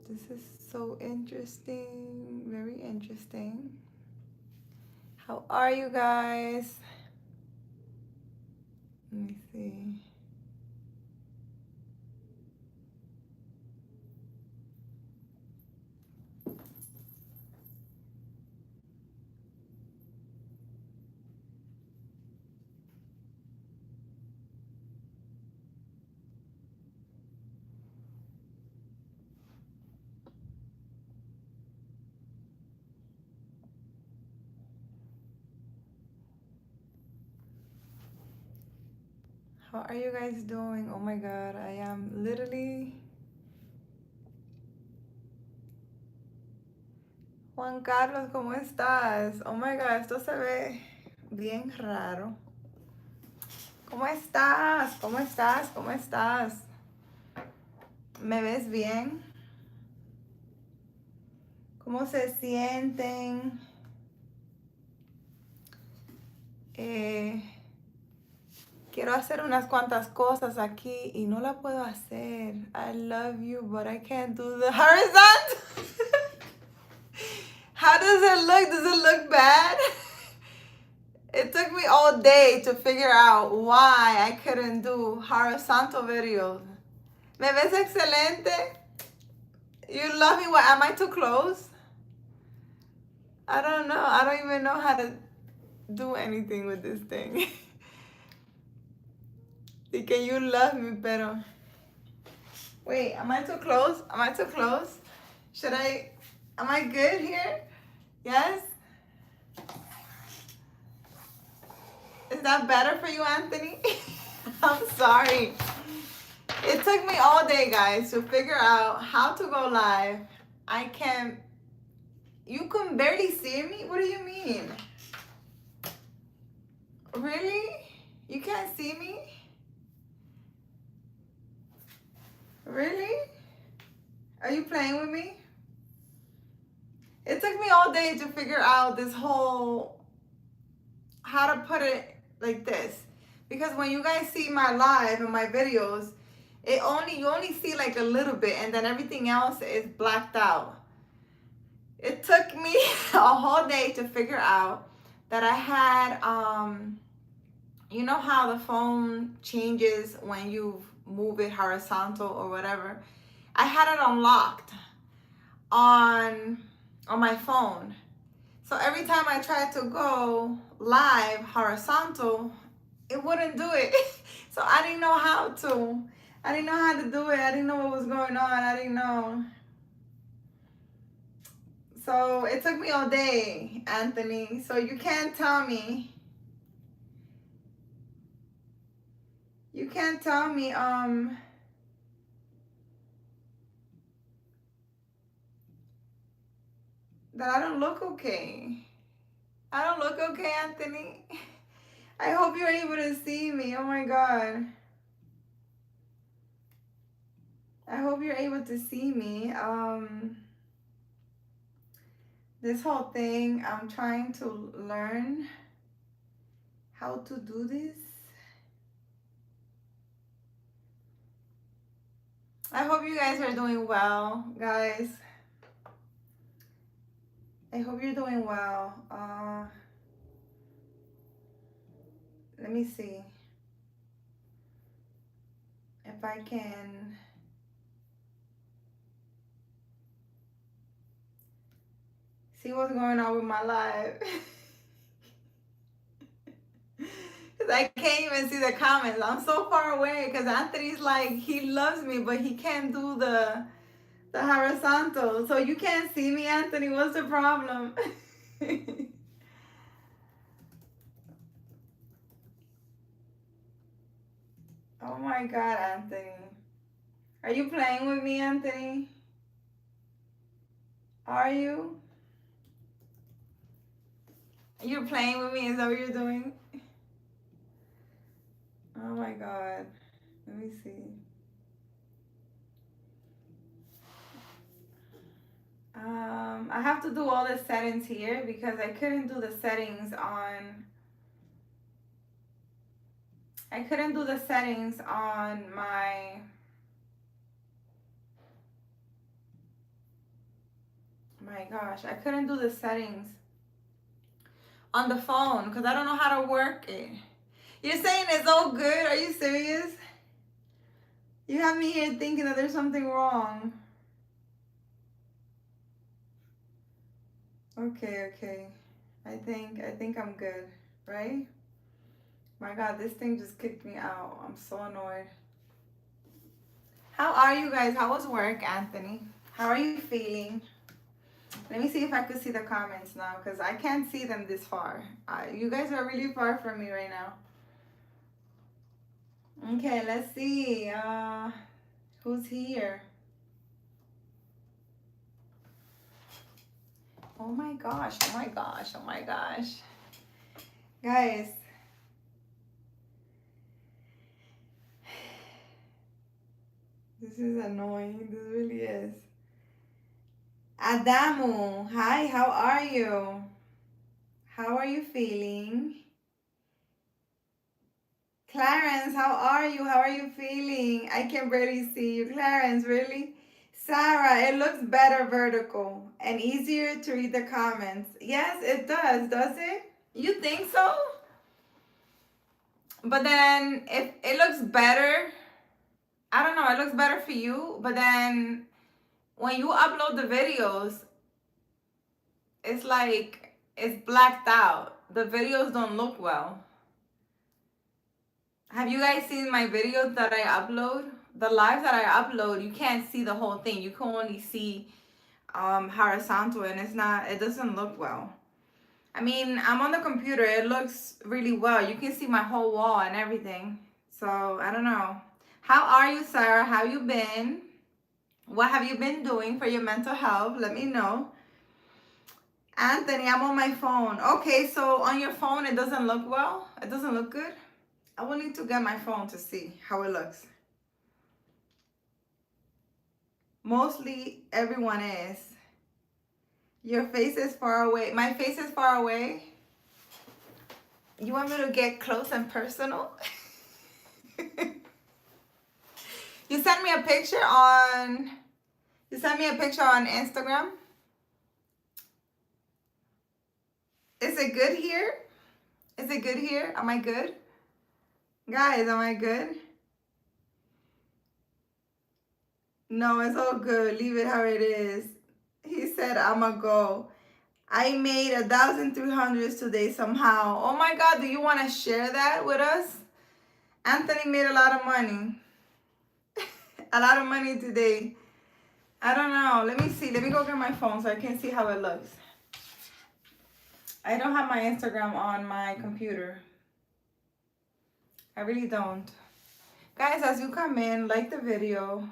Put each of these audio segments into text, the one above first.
This is so interesting, very interesting. How are you guys? Let me see. How are you guys doing? Oh my god, I am literally... Juan Carlos, ¿cómo estás? Oh my god, esto se ve bien raro. ¿Cómo estás? ¿Cómo estás? ¿Cómo estás? ¿Me ves bien? ¿Cómo se sienten? Quiero hacer unas cuantas cosas aquí y no la puedo hacer. I love you, but I can't do the horizontal. How does it look? Does it look bad? It took me all day to figure out why I couldn't do horizontal videos. ¿Me ves excelente? You love me? What? Am I too close? I don't know. I don't even know how to do anything with this thing. Can you love me, pero... Wait, am I too close? Am I too close? Should I... Am I good here? Yes? Is that better for you, Anthony? I'm sorry. It took me all day, guys, to figure out how to go live. I can't... You can barely see me? What do you mean? Really? You can't see me? Really? Are you playing with me? It took me all day to figure out this whole... how to put it like this. Because when you guys see my live and my videos, you only see like a little bit and then everything else is blacked out. It took me a whole day to figure out that I had, you know how the phone changes when you move it horizontal or whatever? I had it unlocked on my phone. So every time I tried to go live horizontal, it wouldn't do it. So I didn't know how to. I didn't know how to do it. I didn't know what was going on. I didn't know. So it took me all day, Anthony. So you can't tell me. You can't tell me, that I don't look okay. I don't look okay, Anthony. I hope you're able to see me. Oh my God. I hope you're able to see me. This whole thing, I'm trying to learn how to do this. I hope you guys are doing well, guys. I hope you're doing well. Let me see if I can see what's going on with my live. Because I can't even see the comments. I'm so far away because Anthony's like, he loves me, but he can't do the horizontal. So you can't see me, Anthony. What's the problem? Oh my God, Anthony. Are you playing with me, Anthony? Are you? You're playing with me? Is that what you're doing? Oh my God. Let me see. I have to do all the settings here because I couldn't do the settings on... I couldn't do the settings on my... My gosh, I couldn't do the settings on the phone because I don't know how to work it. You're saying it's all good? Are you serious? You have me here thinking that there's something wrong. Okay. I think I'm good, right? My God, this thing just kicked me out. I'm so annoyed. How are you guys? How was work, Anthony? How are you feeling? Let me see if I could see the comments now because I can't see them this far. You guys are really far from me right now. Okay, let's see. Who's here? Oh my gosh. Guys. This is annoying. This really is. Adamu, hi, how are you? How are you feeling? Clarence, how are you? How are you feeling? I can barely see you. Clarence, really? Sarah, it looks better vertical and easier to read the comments. Yes, it does it? You think so? But then if it looks better, I don't know, it looks better for you, but then when you upload the videos, it's like it's blacked out. The videos don't look well. Have you guys seen my videos that I upload? The lives that I upload, you can't see the whole thing. You can only see horizontal, and it doesn't look well. I mean, I'm on the computer. It looks really well. You can see my whole wall and everything. So, I don't know. How are you, Sarah? How you been? What have you been doing for your mental health? Let me know. Anthony, I'm on my phone. Okay, so on your phone, it doesn't look well? It doesn't look good? I will need to get my phone to see how it looks. Mostly everyone is. Your face is far away. My face is far away. You want me to get close and personal? You sent me a picture on Instagram. Is it good here? Is it good here? Am I good? Guys, am I good? No, it's all good. Leave it how it is. He said, I'ma go. I made 1,300 today somehow. Oh my God, do you want to share that with us? Anthony made a lot of money. A lot of money today. I don't know. Let me see. Let me go get my phone so I can see how it looks. I don't have my Instagram on my computer. I really don't. Guys, as you come in, like the video.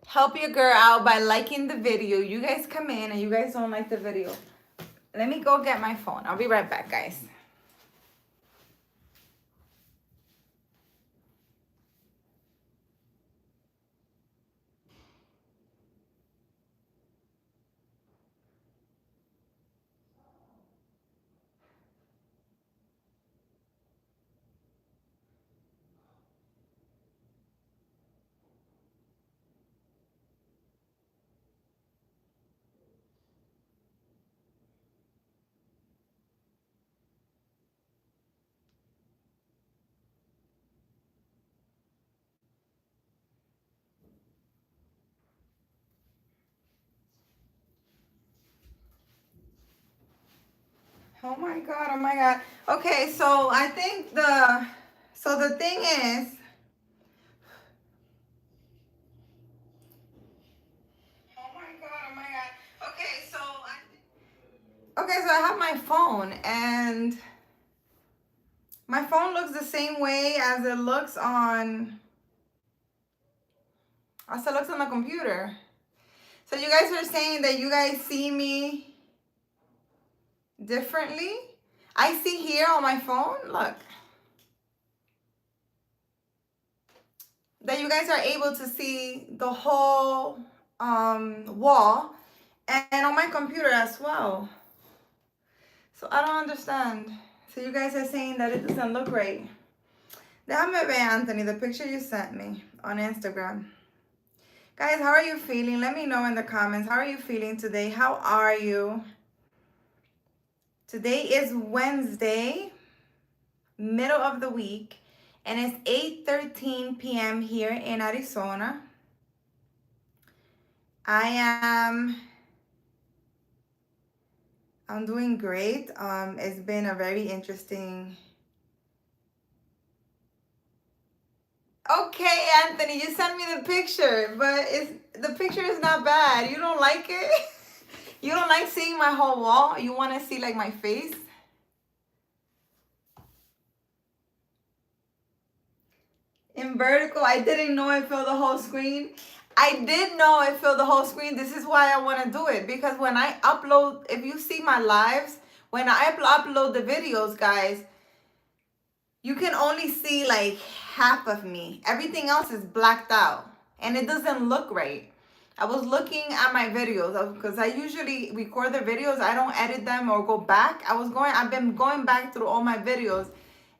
Help your girl out by liking the video. You guys come in and you guys don't like the video. Let me go get my phone. I'll be right back, guys. Oh my God. Okay, so I think the thing is, oh my God. Okay, so I have my phone and my phone looks the same way as it looks on the computer. So you guys are saying that you guys see me differently? I see here on my phone, look, that you guys are able to see the whole wall and on my computer as well. So I don't understand. So you guys are saying that it doesn't look right. Déjame ver, Anthony, the picture you sent me on Instagram. Guys, how are you feeling? Let me know in the comments. How are you feeling today? How are you? Today is Wednesday, middle of the week, and it's 8:13 p.m. here in Arizona. I'm doing great. It's been a very interesting. Okay, Anthony, you sent me the picture, but the picture is not bad. You don't like it? You don't like seeing my whole wall? You want to see like my face? In vertical, I didn't know it filled the whole screen. I did know it filled the whole screen. This is why I want to do it, because when I upload, if you see my lives, when I upload the videos, guys, you can only see like half of me. Everything else is blacked out and it doesn't look right. I was looking at my videos because I usually record the videos. I don't edit them or go back. I've been going back through all my videos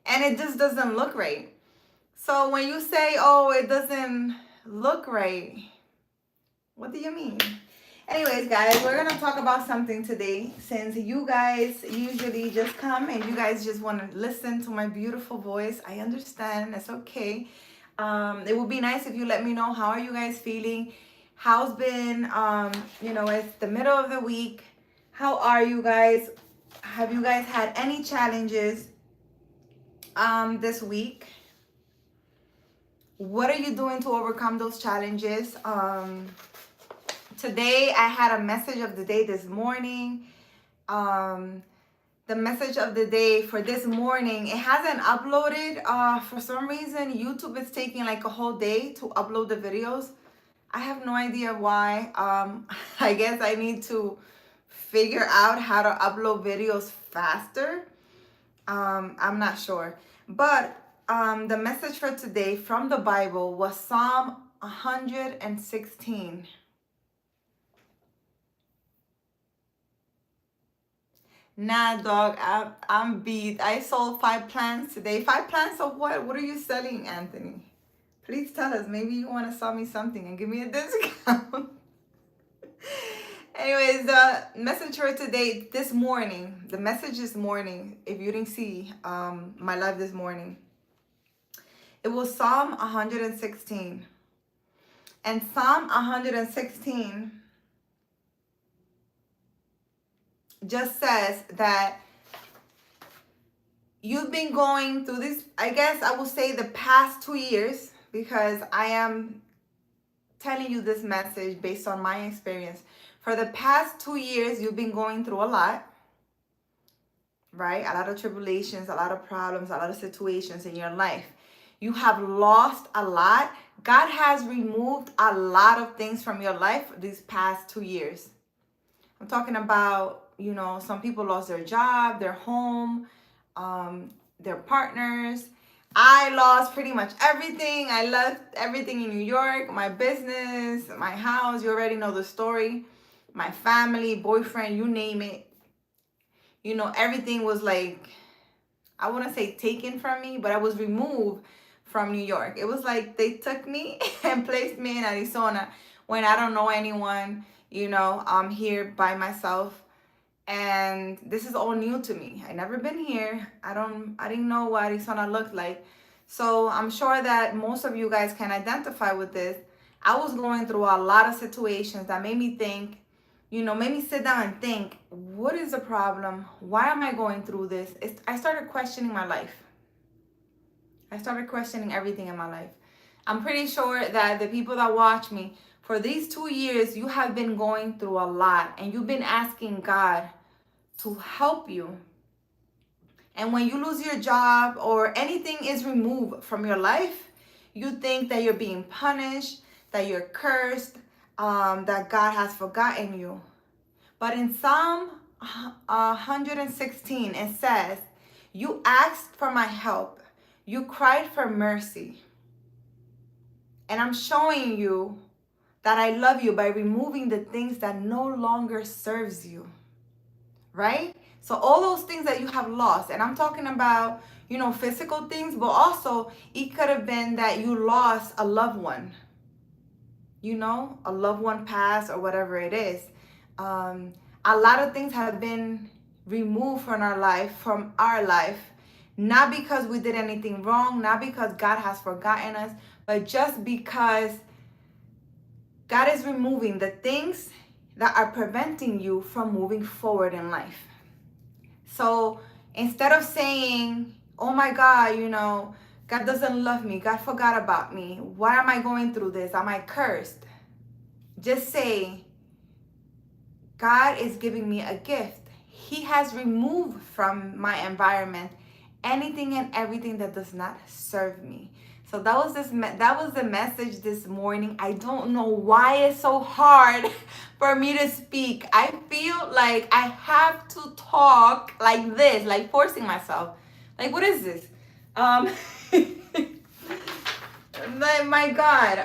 and it just doesn't look right. So when you say, oh, it doesn't look right, what do you mean? Anyways, guys, we're going to talk about something today. Since you guys usually just come and you guys just want to listen to my beautiful voice, I understand. It's okay. It would be nice if you let me know, how are you guys feeling? How's been, it's the middle of the week. How are you guys? Have you guys had any challenges this week? What are you doing to overcome those challenges? Today I had a message of the day this morning. The message of the day for this morning, it hasn't uploaded. For some reason, YouTube is taking like a whole day to upload the videos. I have no idea why. I guess I need to figure out how to upload videos faster. I'm not sure. But the message for today from the Bible was Psalm 116. Nah, dog, I'm beat. I sold 5 plants today. 5 plants of what? What are you selling, Anthony? Please tell us. Maybe you want to sell me something and give me a discount. Anyways, the message for today, this morning, the message this morning, if you didn't see my live this morning, it was Psalm 116. And Psalm 116 just says that you've been going through this, I guess I will say the past 2 years, because I am telling you this message based on my experience. For the past 2 years, you've been going through a lot, right? A lot of tribulations, a lot of problems, a lot of situations in your life. You have lost a lot. God has removed a lot of things from your life these past 2 years. I'm talking about, some people lost their job, their home, their partners. I lost pretty much everything. I left everything in New York, my business, my house. You already know the story. My family, boyfriend, you name it. Everything was like, I wouldn't say taken from me, but I was removed from New York. It was like they took me and placed me in Arizona when I don't know anyone. I'm here by myself. And this is all new to me. I never been here. I didn't know what Arizona looked like. So I'm sure that most of you guys can identify with this. I was going through a lot of situations that made me think, made me sit down and think, what is the problem? Why am I going through this? I started questioning my life. I started questioning everything in my life. I'm pretty sure that the people that watch me, for these 2 years, you have been going through a lot and you've been asking God to help you. And when you lose your job or anything is removed from your life, you think that you're being punished, that you're cursed, that God has forgotten you. But in Psalm 116, it says, you asked for my help. You cried for mercy. And I'm showing you that I love you by removing the things that no longer serves you. Right? So all those things that you have lost, and I'm talking about, physical things, but also it could have been that you lost a loved one. a loved one passed or whatever it is. A lot of things have been removed from our life, not because we did anything wrong, not because God has forgotten us, but just because God is removing the things that are preventing you from moving forward in life. So instead of saying, oh my God, God doesn't love me, God forgot about me, why am I going through this? Am I cursed? Just say, God is giving me a gift. He has removed from my environment anything and everything that does not serve me. So that was the message this morning. I don't know why it's so hard for me to speak. I feel like I have to talk like this, like forcing myself. Like, what is this? My God.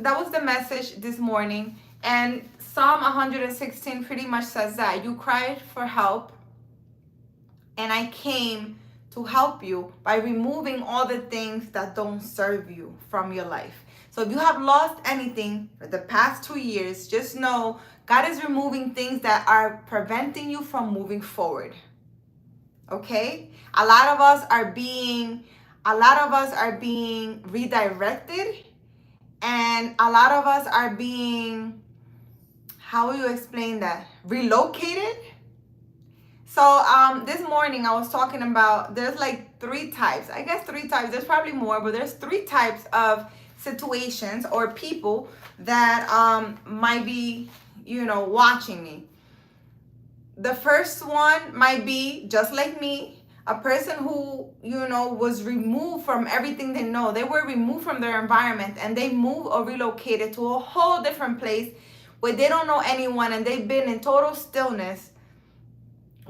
That was the message this morning. And Psalm 116 pretty much says that you cried for help, and I came to help you by removing all the things that don't serve you from your life. So if you have lost anything for the past 2 years, just know God is removing things that are preventing you from moving forward. Okay? A lot of us are being redirected, and a lot of us are being, how will you explain that? Relocated. So this morning I was talking about, there's like 3 types. I guess 3 types. There's probably more, but there's 3 types of situations or people that might be, watching me. The first one might be just like me, a person who, was removed from everything they know. They were removed from their environment and they moved or relocated to a whole different place where they don't know anyone, and they've been in total stillness,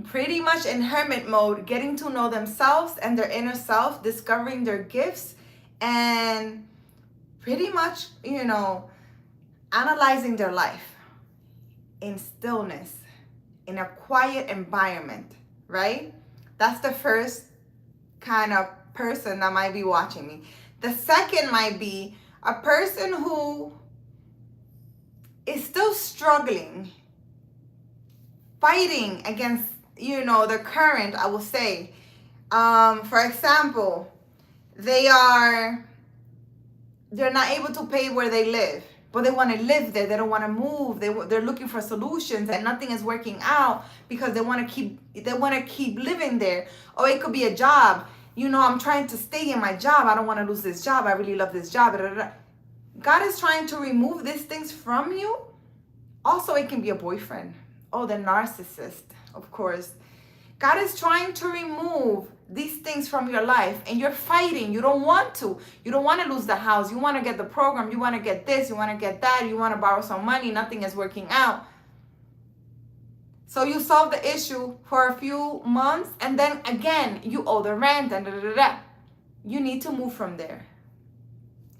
pretty much in hermit mode, getting to know themselves and their inner self, discovering their gifts, and pretty much, analyzing their life in stillness, in a quiet environment, right? That's the first kind of person that might be watching me. The second might be a person who is still struggling, fighting against, the current, I will say. For example, they're not able to pay where they live, but they want to live there. They don't want to move. They're looking for solutions, and nothing is working out because they want to keep living there. Or it could be a job. I'm trying to stay in my job. I don't want to lose this job. I really love this job. God is trying to remove these things from you. Also, it can be a boyfriend. Oh, the narcissist, of course. God is trying to remove these things from your life, and you're fighting. You don't want to. You don't want to lose the house. You want to get the program. You want to get this. You want to get that. You want to borrow some money. Nothing is working out. So you solve the issue for a few months, and then again, you owe the rent, and You need to move from there.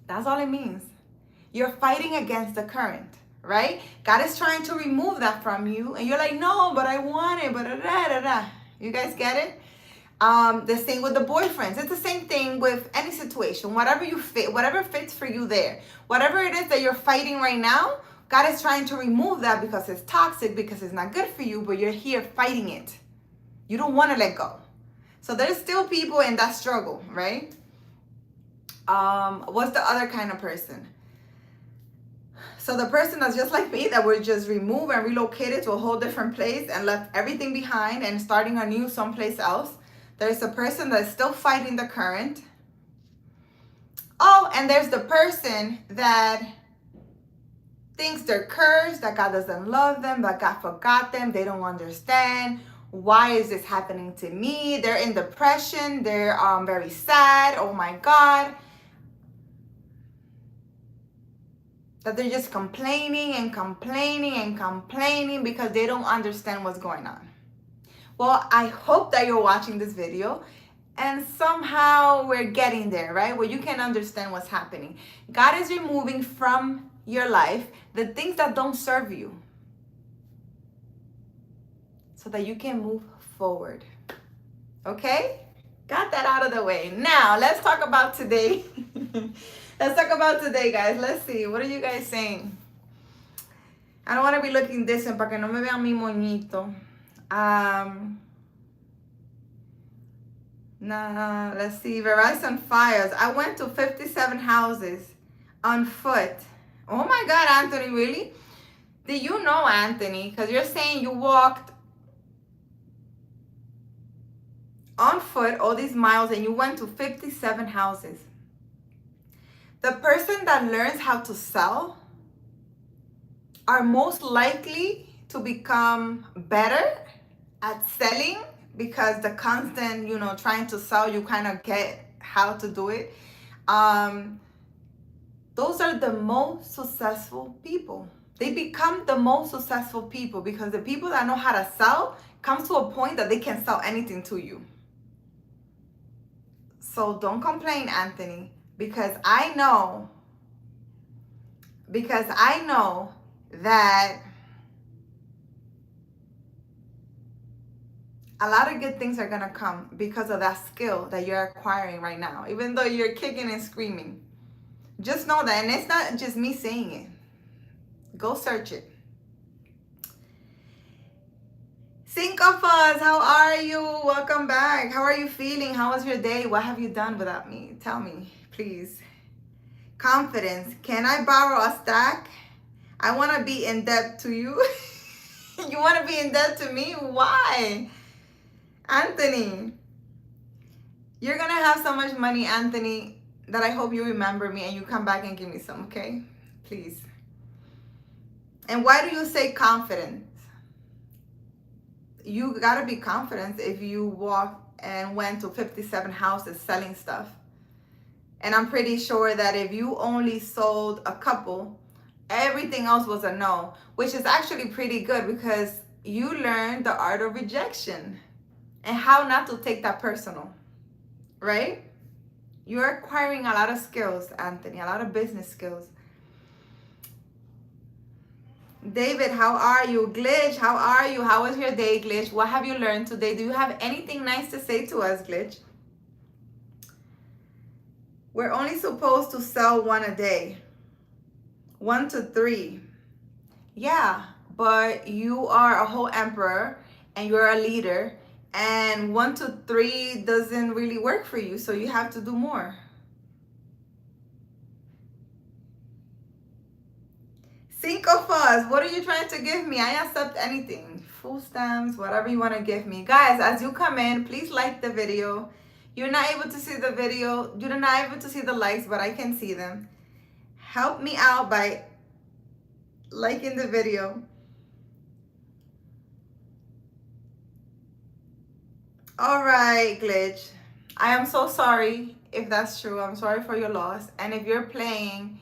That's all it means. You're fighting against the current, right? God is trying to remove that from you, and you're like, no, but I want it, but You guys get it? The same with the boyfriends. It's the same thing with any situation. Whatever fits for you there. Whatever it is that you're fighting right now, God is trying to remove that because it's toxic, because it's not good for you, but you're here fighting it. You don't want to let go. So there's still people in that struggle, right? What's the other kind of person? So the person that's just like me, that were just removed and relocated to a whole different place and left everything behind and starting anew someplace else. There's a person that's still fighting the current. Oh, and there's the person that thinks they're cursed, that God doesn't love them, that God forgot them. They don't understand. Why is this happening to me? They're in depression. They're very sad. Oh my God. That they're just complaining and complaining and complaining because they don't understand what's going on. Well, I hope that you're watching this video and somehow we're getting there, right? Where you can understand what's happening. God is removing from your life the things that don't serve you so that you can move forward. Okay? Got that out of the way. Now, let's talk about today. Let's talk about today, guys. Let's see. What are you guys saying? I don't want to be looking distant para que no me vean mi moñito. Nah, let's see. Verizon fires. I went to 57 houses on foot. Oh my God, Anthony, really? Did you know, Anthony? Because you're saying you walked on foot all these miles and you went to 57 houses. The person that learns how to sell are most likely to become better at selling, because the constant, trying to sell, you kind of get how to do it. Those are the most successful people. They become the most successful people because the people that know how to sell comes to a point that they can sell anything to you. So don't complain, Anthony, because I know that a lot of good things are going to come because of that skill that you're acquiring right now, even though you're kicking and screaming. Just know that, and it's not just me saying it. Go search it. Think of us. How are you? Welcome back. How are you feeling? How was your day? What have you done without me? Tell me, please. Confidence. Can I borrow a stack? I want to be in debt to you. You want to be in debt to me? Why? Anthony, you're going to have so much money, Anthony, that I hope you remember me and you come back and give me some, okay? Please. And why do you say confident? You got to be confident if you walked and went to 57 houses selling stuff. And I'm pretty sure that if you only sold a couple, everything else was a no, which is actually pretty good because you learned the art of rejection and how not to take that personal, right? You're acquiring a lot of skills, Anthony, a lot of business skills. David, how are you? Glitch, how are you? How was your day, Glitch? What have you learned today? Do you have anything nice to say to us, Glitch? We're only supposed to sell one a day. 1 to 3. Yeah, but you are a whole emperor and you're a leader, and 1 to 3 doesn't really work for you, so you have to do more. Think of us. What are you trying to give me? I accept anything. Food stamps, whatever you want to give me. Guys, as you come in, please like the video. You're not able to see the video. You're not able to see the likes, but I can see them. Help me out by liking the video. All right, Glitch. I am so sorry if that's true. I'm sorry for your loss. And if you're playing,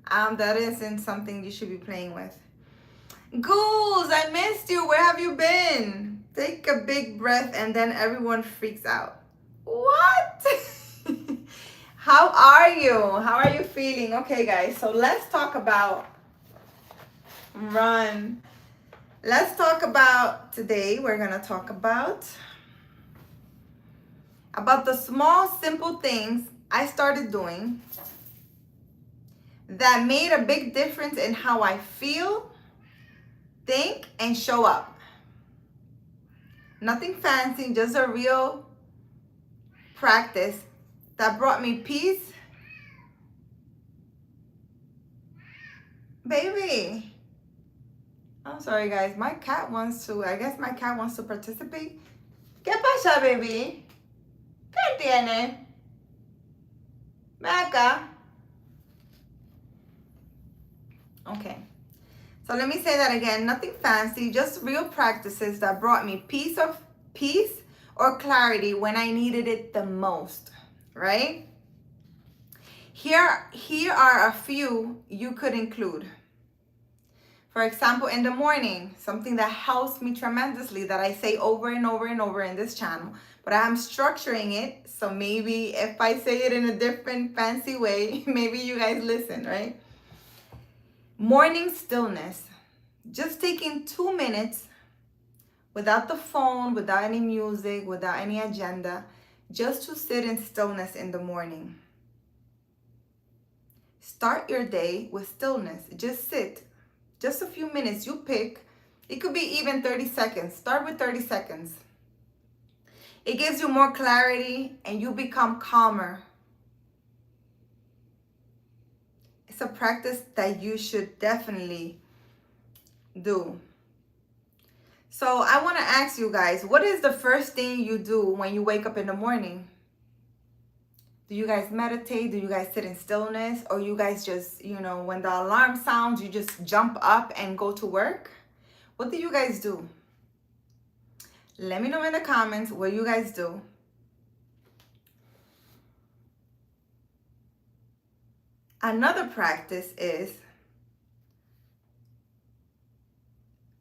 that isn't something you should be playing with. Ghouls, I missed you. Where have you been? Take a big breath and then everyone freaks out. What? How are you? How are you feeling? Okay, guys, so let's talk about run. Let's talk about today. We're going to talk about the small, simple things I started doing that made a big difference in how I feel, think, and show up. Nothing fancy, just a real practice that brought me peace. Baby. I'm sorry, guys. My cat wants to, I guess my cat wants to participate. ¿Qué pasa, baby? ¿Qué tiene? Ven acá. Okay. So let me say that again. Nothing fancy, just real practices that brought me peace or clarity when I needed it the most, right? Here are a few you could include. For example, in the morning, something that helps me tremendously that I say over and over and over in this channel, but I'm structuring it, so maybe if I say it in a different fancy way, maybe you guys listen, right? Morning stillness. Just taking 2 minutes without the phone, without any music, without any agenda, just to sit in stillness in the morning. Start your day with stillness. Just sit. Just a few minutes. You pick. It could be even 30 seconds. Start with 30 seconds. It gives you more clarity and you become calmer. It's a practice that you should definitely do. So I want to ask you guys, what is the first thing you do when you wake up in the morning? Do you guys meditate? Do you guys sit in stillness? Or you guys just, when the alarm sounds, you just jump up and go to work? What do you guys do? Let me know in the comments what you guys do. Another practice is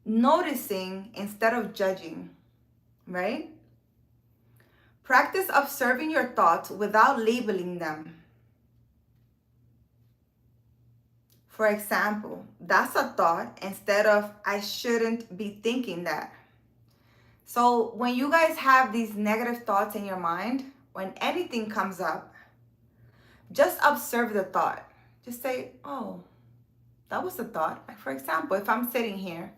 noticing instead of judging, right? Practice observing your thoughts without labeling them. For example, that's a thought instead of I shouldn't be thinking that. So when you guys have these negative thoughts in your mind, when anything comes up, just observe the thought. Just say, oh, that was a thought. Like for example, if I'm sitting here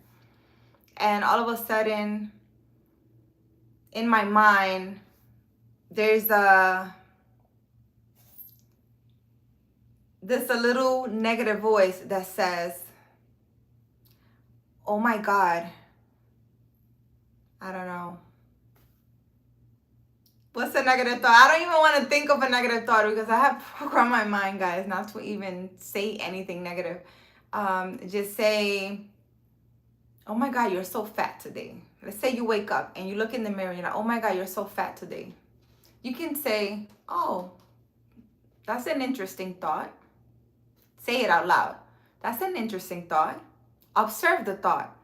and all of a sudden in my mind, there's a little negative voice that says, oh my God, I don't know. What's a negative thought? I don't even want to think of a negative thought because I have programmed my mind, guys, not to even say anything negative. Just say, oh my God, you're so fat today. Let's say you wake up and you look in the mirror and you're like, oh my God, you're so fat today. You can say, oh, that's an interesting thought. Say it out loud. That's an interesting thought. Observe the thought,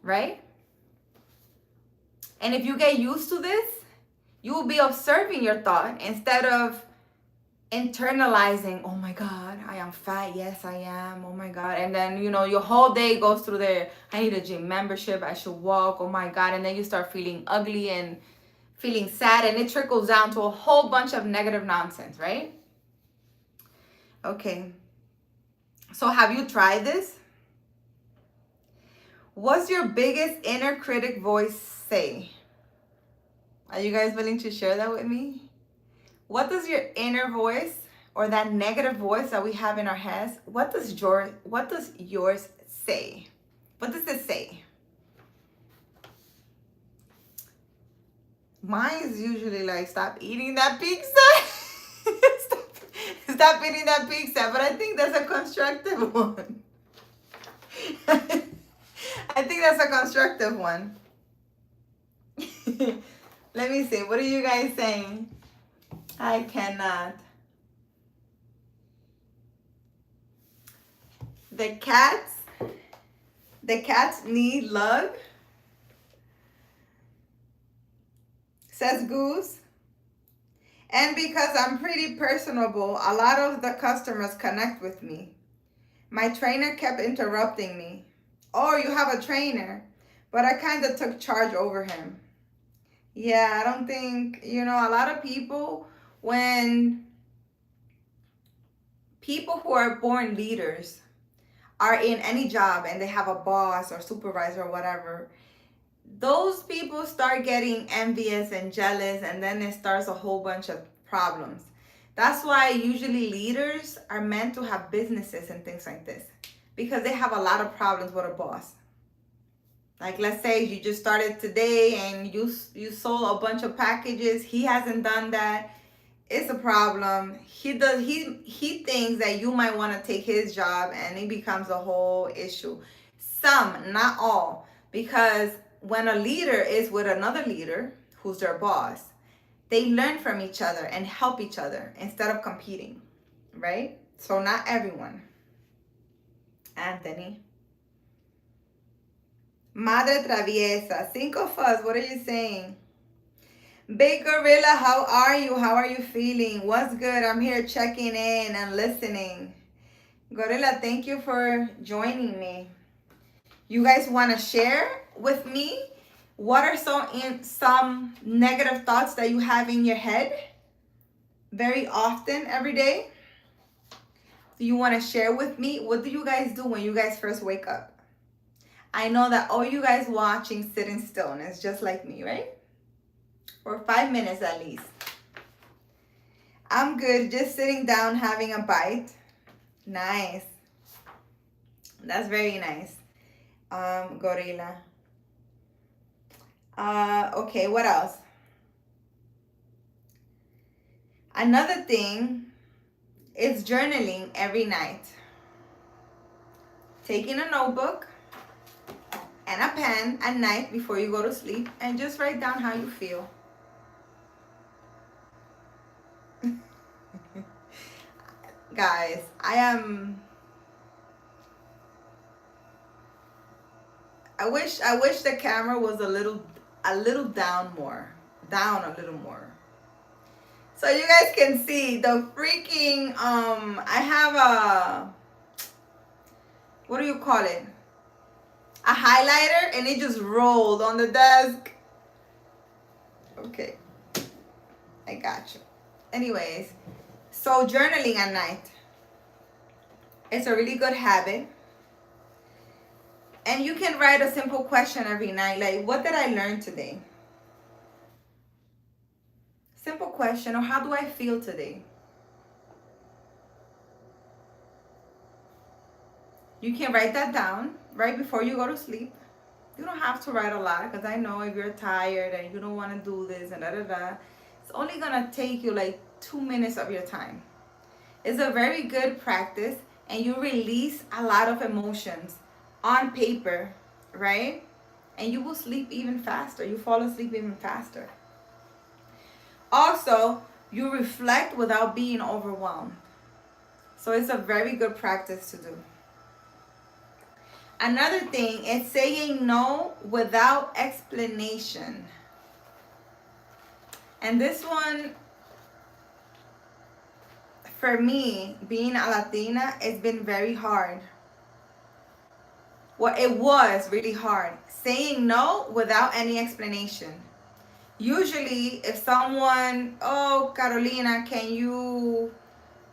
right? And if you get used to this, you will be observing your thought instead of internalizing, oh my God, I am fat. Yes, I am. Oh my God. And then, your whole day goes through there. I need a gym membership. I should walk. Oh my God. And then you start feeling ugly and feeling sad, and it trickles down to a whole bunch of negative nonsense, right? Okay. So have you tried this? What's your biggest inner critic voice say? Are you guys willing to share that with me? What does your inner voice, or that negative voice that we have in our heads, what does yours say? What does it say? Mine is usually like, stop eating that pizza. Stop eating that pizza. But I think that's a constructive one. I think that's a constructive one. Let me see. What are you guys saying? I cannot. The cats need love, says Goose. And because I'm pretty personable, a lot of the customers connect with me. My trainer kept interrupting me. Oh, you have a trainer, but I kind of took charge over him. Yeah, I don't think, a lot of people, when people who are born leaders are in any job and they have a boss or supervisor or whatever, those people start getting envious and jealous, and then it starts a whole bunch of problems. That's why usually leaders are meant to have businesses and things like this, because they have a lot of problems with a boss. Like, let's say you just started today and you sold a bunch of packages. He hasn't done that. It's a problem. He thinks that you might want to take his job, and it becomes a whole issue. Some, not all, because when a leader is with another leader who's their boss, they learn from each other and help each other instead of competing, right? So not everyone. Anthony. Madre Traviesa. Cinco Fuzz, what are you saying? Big Gorilla, how are you? How are you feeling? What's good? I'm here checking in and listening. Gorilla, thank you for joining me. You guys want to share with me what are some negative thoughts that you have in your head very often every day? do you want to share with me? What do you guys do when you guys first wake up? I know that all you guys watching sit in stillness, just like me, right? For 5 minutes at least. I'm good, just sitting down, having a bite. Nice. That's very nice. Gorilla. Okay, what else? Another thing is journaling every night. Taking a notebook and a pen at night before you go to sleep and just write down how you feel. Guys, I wish the camera was a little down more. Down a little more. So you guys can see the freaking I have a, what do you call it? A highlighter, and it just rolled on the desk. Okay. I got you. Anyways, so journaling at night. It's a really good habit. And you can write a simple question every night, like, what did I learn today? Simple question, or how do I feel today? You can write that down right before you go to sleep. You don't have to write a lot, because I know if you're tired and you don't want to do this and it's only going to take you like 2 minutes of your time. It's a very good practice, and you release a lot of emotions on paper, right? And you will sleep even faster. You fall asleep even faster. Also, you reflect without being overwhelmed. So it's a very good practice to do. Another thing is saying no without explanation. And this one, for me, being a Latina, it's been very hard. Well, it was really hard. Saying no without any explanation. Usually, if someone, oh, Carolina, can you,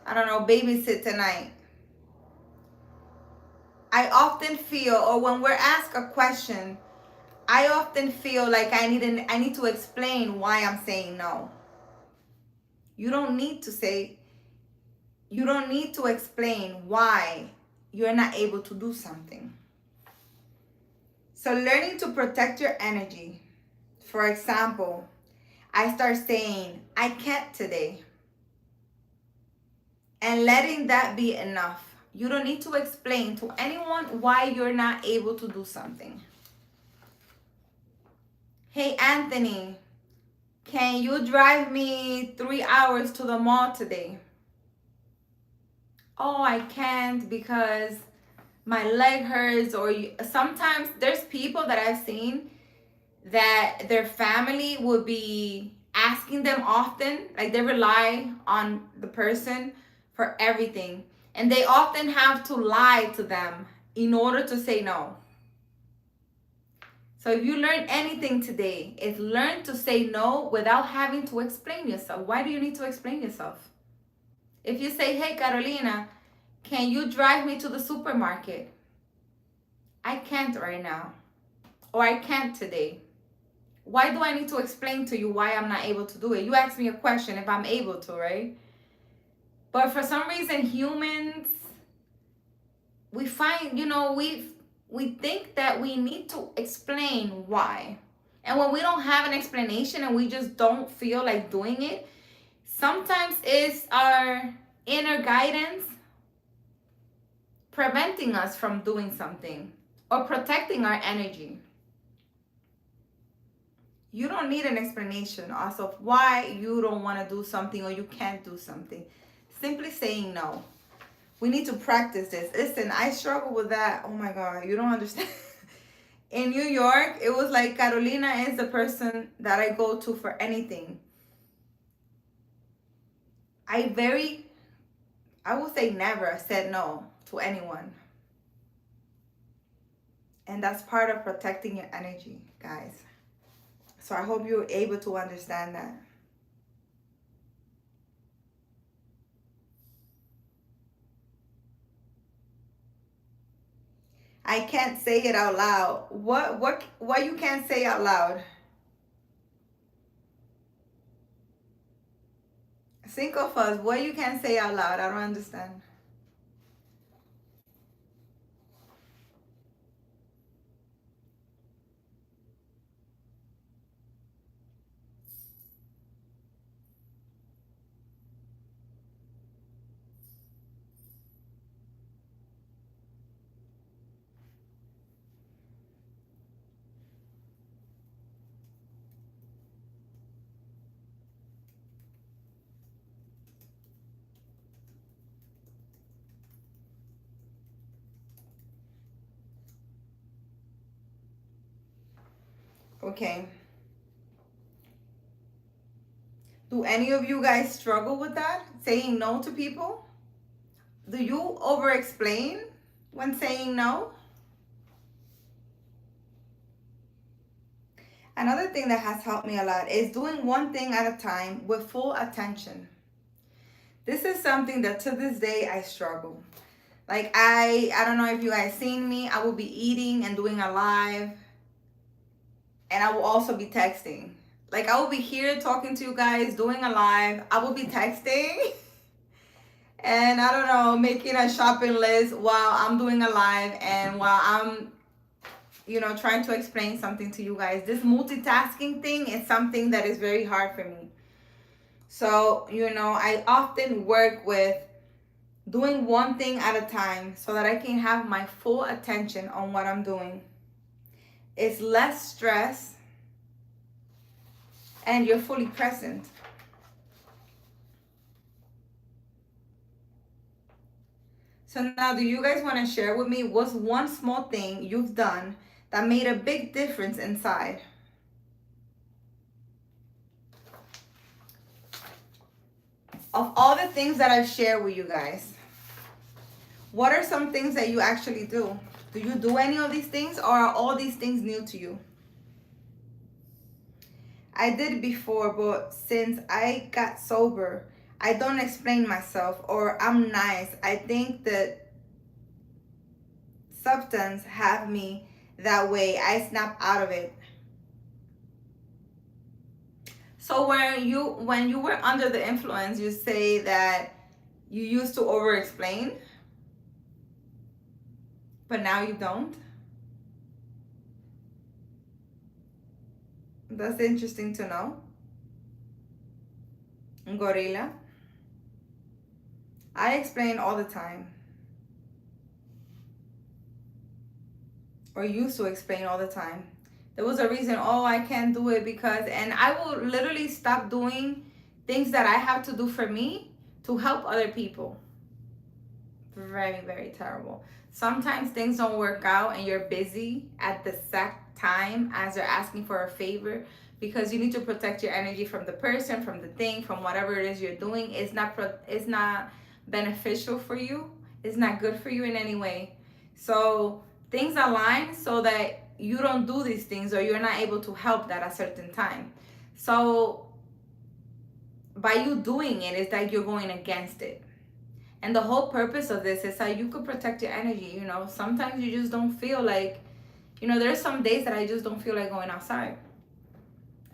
I don't know, babysit tonight? I often feel, or when we're asked a question, I often feel like I need to explain why I'm saying no. You don't need to explain why you're not able to do something. So learning to protect your energy. For example, I start saying, I can't today. And letting that be enough. You don't need to explain to anyone why you're not able to do something. Hey, Anthony, can you drive me 3 hours to the mall today? Oh, I can't because my leg hurts. Or sometimes there's people that I've seen that their family would be asking them often, like they rely on the person for everything, and they often have to lie to them in order to say no. So if you learn anything today, it's learn to say no without having to explain yourself. Why do you need to explain yourself? If you say, hey, Carolina, can you drive me to the supermarket? I can't right now. Or I can't today. Why do I need to explain to you why I'm not able to do it? You ask me a question if I'm able to, right? But for some reason, humans, we find, we think that we need to explain why. And when we don't have an explanation and we just don't feel like doing it, sometimes it's our inner guidance preventing us from doing something or protecting our energy. You don't need an explanation also of why you don't want to do something or you can't do something. Simply saying no. We need to practice this. Listen, I struggle with that. Oh my God, you don't understand. In New York, it was like Carolina is the person that I go to for anything. I would say never said no to anyone. And that's part of protecting your energy, guys. So I hope you're able to understand that. I can't say it out loud. What you can't say out loud? Think of us. What you can't say out loud? I don't understand. Okay. Do any of you guys struggle with that? Saying no to people? Do you over explain when saying no? Another thing that has helped me a lot is doing one thing at a time with full attention. This is something that to this day I struggle. Like I don't know if you guys seen me, I will be eating and doing a live, and I will also be texting. Like I will be here talking to you guys, doing a live, I will be texting and I don't know, making a shopping list while I'm doing a live and while I'm trying to explain something to you guys. This multitasking thing is something that is very hard for me. So, I often work with doing one thing at a time so that I can have my full attention on what I'm doing. It's less stress and you're fully present. So now, do you guys want to share with me what's one small thing you've done that made a big difference inside? Of all the things that I've shared with you guys, what are some things that you actually do? Do you do any of these things, or are all these things new to you? I did before, but since I got sober, I don't explain myself or I'm nice. I think that substance have me that way. I snap out of it. So when you were under the influence, you say that you used to over explain, but now you don't. That's interesting to know. Gorilla. I explain all the time. Or used to explain all the time. There was a reason, oh, I can't do it because, and I will literally stop doing things that I have to do for me to help other people. Very, very terrible. Sometimes things don't work out and you're busy at the exact time as they're asking for a favor because you need to protect your energy from the person, from the thing, from whatever it is you're doing. It's not beneficial for you. It's not good for you in any way. So things align so that you don't do these things or you're not able to help that at a certain time. So by you doing it, it's like you're going against it. And the whole purpose of this is that you could protect your energy. Sometimes you just don't feel like, there's some days that I just don't feel like going outside.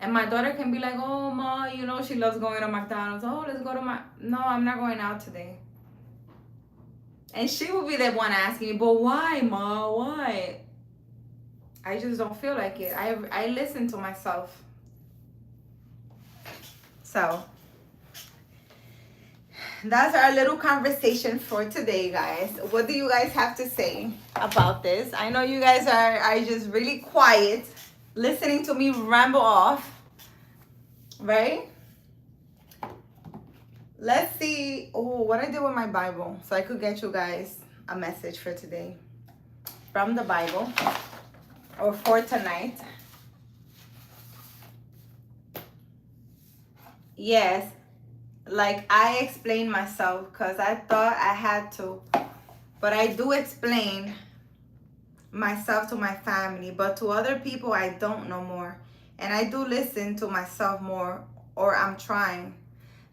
And my daughter can be like, oh, Ma, she loves going to McDonald's. Oh, let's go to no, I'm not going out today. And she will be the one asking me, but why, Ma, why? I just don't feel like it. I listen to myself. So that's our little conversation for today, guys. What do you guys have to say about this? I know you guys are just really quiet, listening to me ramble off, right? Let's see what I did with my Bible so I could get you guys a message for today from the Bible or for tonight. Yes, like I explained myself because I thought I had to, but I do explain myself to my family, but to other people I don't no more. And I do listen to myself more, or I'm trying.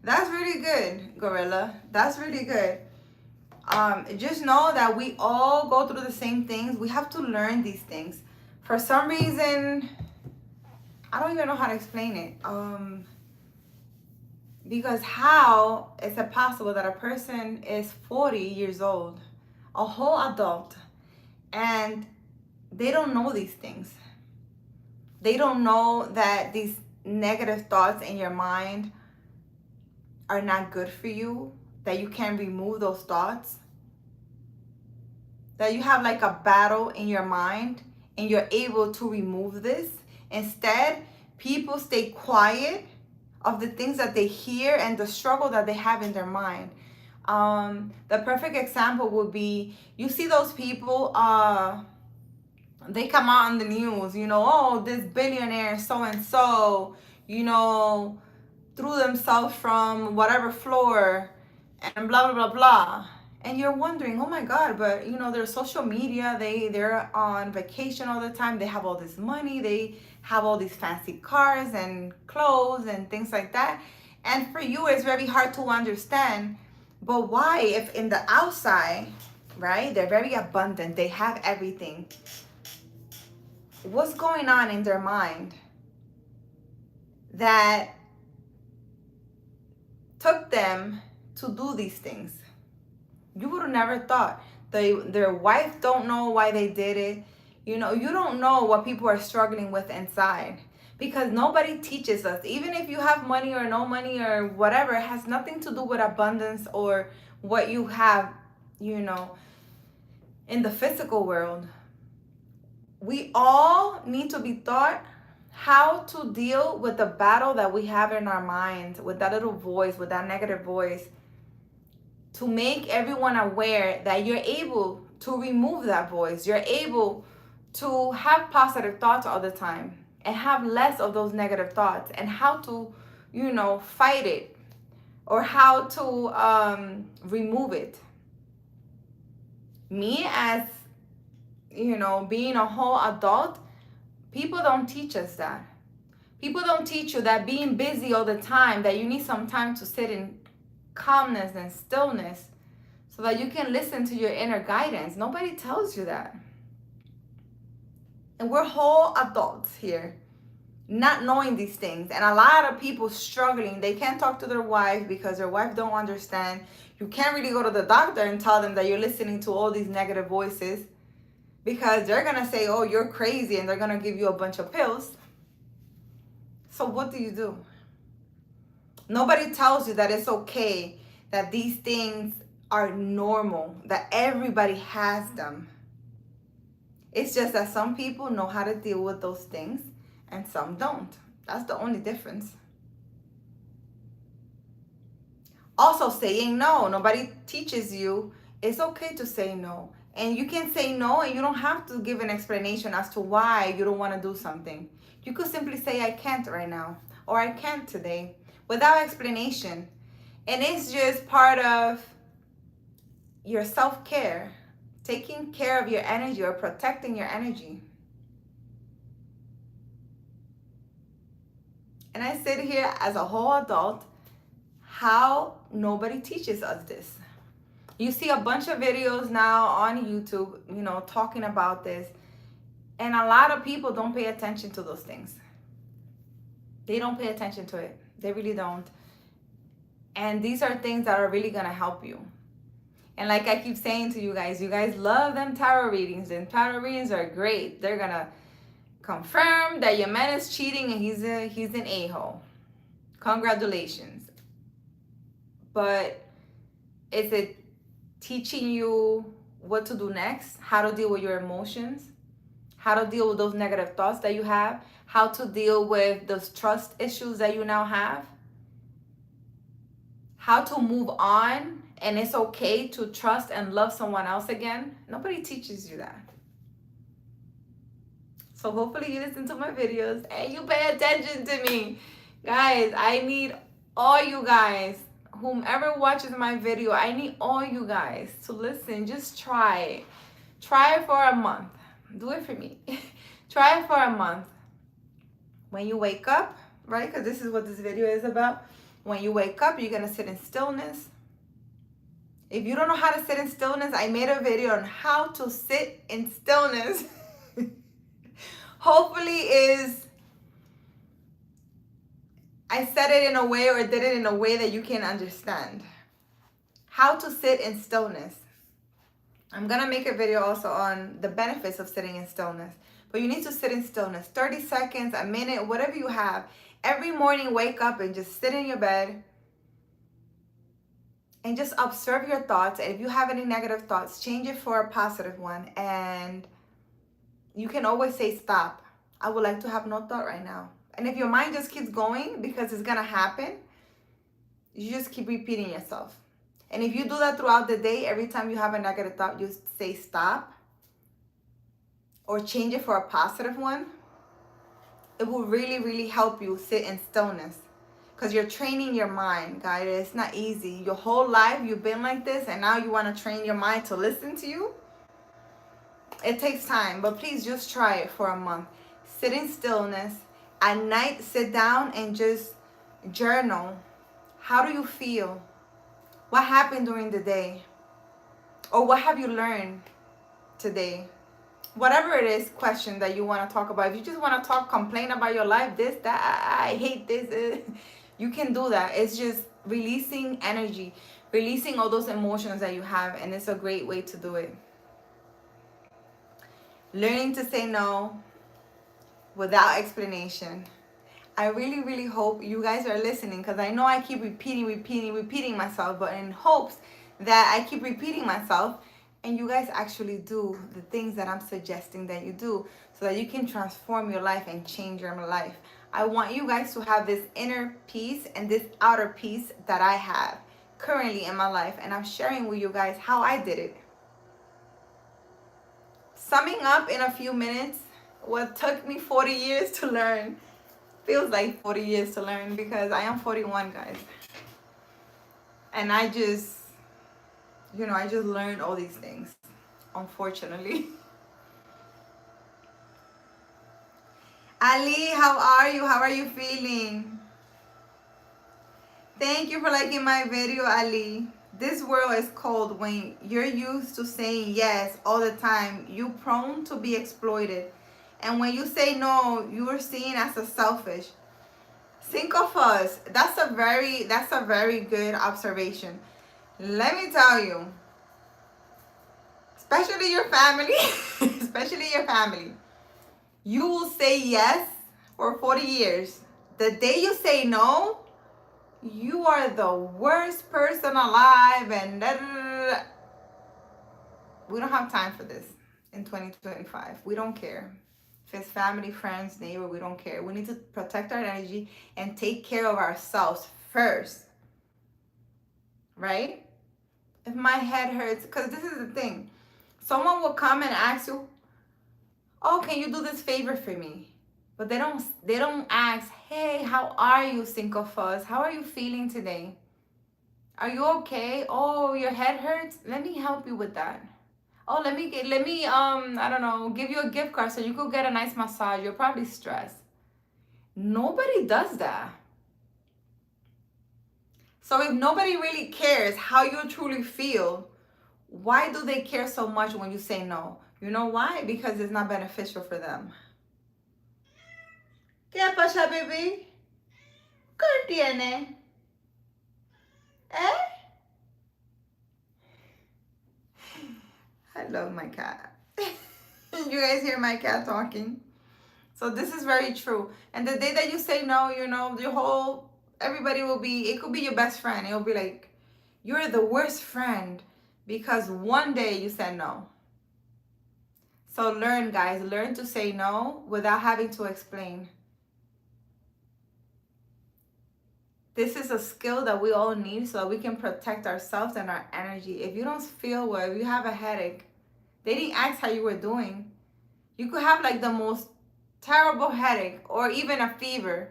That's really good, Gorilla. That's really good. Just know that we all go through the same things. We have to learn these things. For some reason, I don't even know how to explain it. Because how is it possible that a person is 40 years old, a whole adult, and they don't know these things? They don't know that these negative thoughts in your mind are not good for you, that you can remove those thoughts, that you have like a battle in your mind and you're able to remove this. Instead, people stay quiet of the things that they hear and the struggle that they have in their mind. The perfect example would be, you see those people, they come out on the news, oh, this billionaire so and so, threw themselves from whatever floor and blah blah blah blah. And you're wondering, oh my God, but their social media, they're on vacation all the time, they have all this money, they have all these fancy cars and clothes and things like that. And for you, it's very hard to understand, but why, if in the outside, right, they're very abundant, they have everything, what's going on in their mind that took them to do these things? You would have never thought. Their wife don't know why they did it. You don't know what people are struggling with inside, because nobody teaches us. Even if you have money or no money or whatever, it has nothing to do with abundance or what you have, in the physical world. We all need to be taught how to deal with the battle that we have in our minds, with that little voice, with that negative voice, to make everyone aware that you're able to remove that voice. You're able to have positive thoughts all the time and have less of those negative thoughts, and how to, fight it, or how to remove it. Me, as being a whole adult, people don't teach us that. People don't teach you that being busy all the time, that you need some time to sit in calmness and stillness so that you can listen to your inner guidance. Nobody tells you that. And we're whole adults here, not knowing these things. And a lot of people struggling. They can't talk to their wife because their wife don't understand. You can't really go to the doctor and tell them that you're listening to all these negative voices, because they're going to say, oh, you're crazy, and they're going to give you a bunch of pills. So what do? Nobody tells you that it's okay, that these things are normal, that everybody has them. It's just that some people know how to deal with those things and some don't. That's the only difference. Also, saying no. Nobody teaches you it's okay to say no. And you can say no, and you don't have to give an explanation as to why you don't want to do something. You could simply say, I can't right now, or I can't today, without explanation. And it's just part of your self-care, taking care of your energy, or protecting your energy. And I sit here as a whole adult, how nobody teaches us this. You see a bunch of videos now on YouTube, talking about this. And a lot of people don't pay attention to those things. They don't pay attention to it. They really don't. And these are things that are really going to help you. And like I keep saying to you guys love them tarot readings. And tarot readings are great. They're going to confirm that your man is cheating and he's an a-hole. Congratulations. But is it teaching you what to do next? How to deal with your emotions? How to deal with those negative thoughts that you have? How to deal with those trust issues that you now have? How to move on, and it's okay to trust and love someone else again? Nobody teaches you that. So hopefully you listen to my videos and you pay attention to me. Guys, I need all you guys, whomever watches my video, I need all you guys to listen. Just try it. Try it for a month. Do it for me. Try it for a month. When you wake up, right? Because this is what this video is about. When you wake up, you're going to sit in stillness. If you don't know how to sit in stillness, I made a video on how to sit in stillness. Hopefully I said it in a way or did it in a way that you can understand. How to sit in stillness. I'm gonna make a video also on the benefits of sitting in stillness. But you need to sit in stillness. 30 seconds, a minute, whatever you have. Every morning, wake up and just sit in your bed and just observe your thoughts. And if you have any negative thoughts, change it for a positive one. And you can always say stop. I would like to have no thought right now. And if your mind just keeps going, because it's gonna happen, you just keep repeating yourself. And if you do that throughout the day, every time you have a negative thought, you say stop or change it for a positive one. It will really, really help you sit in stillness, because you're training your mind, guys. It's not easy. Your whole life you've been like this, and now you want to train your mind to listen to you. It takes time, but please just try it for a month. Sit in stillness. At night, sit down and just journal. How do you feel? What happened during the day? Or what have you learned today? Whatever it is, question that you want to talk about. If you just want to complain about your life, this, that, I hate this, you can do that. It's just releasing energy, releasing all those emotions that you have, and it's a great way to do it. Learning to say no without explanation. I really, really hope you guys are listening, because I know I keep repeating myself, but in hopes that I keep repeating myself and you guys actually do the things that I'm suggesting that you do, so that you can transform your life and change your life. I want you guys to have this inner peace and this outer peace that I have currently in my life, and I'm sharing with you guys how I did it. Summing up in a few minutes what took me 40 years to learn. Feels like 40 years to learn, because I am 41, guys. And I just learned all these things, unfortunately. Ali, how are you? How are you feeling? Thank you for liking my video, Ali. This world is cold when you're used to saying yes all the time. You're prone to be exploited. And when you say no, you are seen as a selfish. Think of us. That's a very good observation. Let me tell you, especially your family, you will say yes for 40 years. The day you say no, you are the worst person alive, and we don't have time for this in 2025. We don't care. If it's family, friends, neighbor, we don't care. We need to protect our energy and take care of ourselves first. Right? If my head hurts, because this is the thing. Someone will come and ask you, oh, can you do this favor for me? But they don't ask, hey, how are you, Cinco Fuzz? How are you feeling today? Are you okay? Oh, your head hurts? Let me help you with that. Oh, let me I don't know, give you a gift card so you could get a nice massage. You're probably stressed. Nobody does that. So if nobody really cares how you truly feel, why do they care so much when you say no? You know why? Because it's not beneficial for them. ¿Qué pasa, baby? ¿Qué tiene? Eh? I love my cat. You guys hear my cat talking? So this is very true. And the day that you say no, everybody will be, it could be your best friend. It will be like, you're the worst friend because one day you said no. So learn, guys, learn to say no without having to explain. This is a skill that we all need so that we can protect ourselves and our energy. If you don't feel well, if you have a headache, they didn't ask how you were doing. You could have like the most terrible headache or even a fever.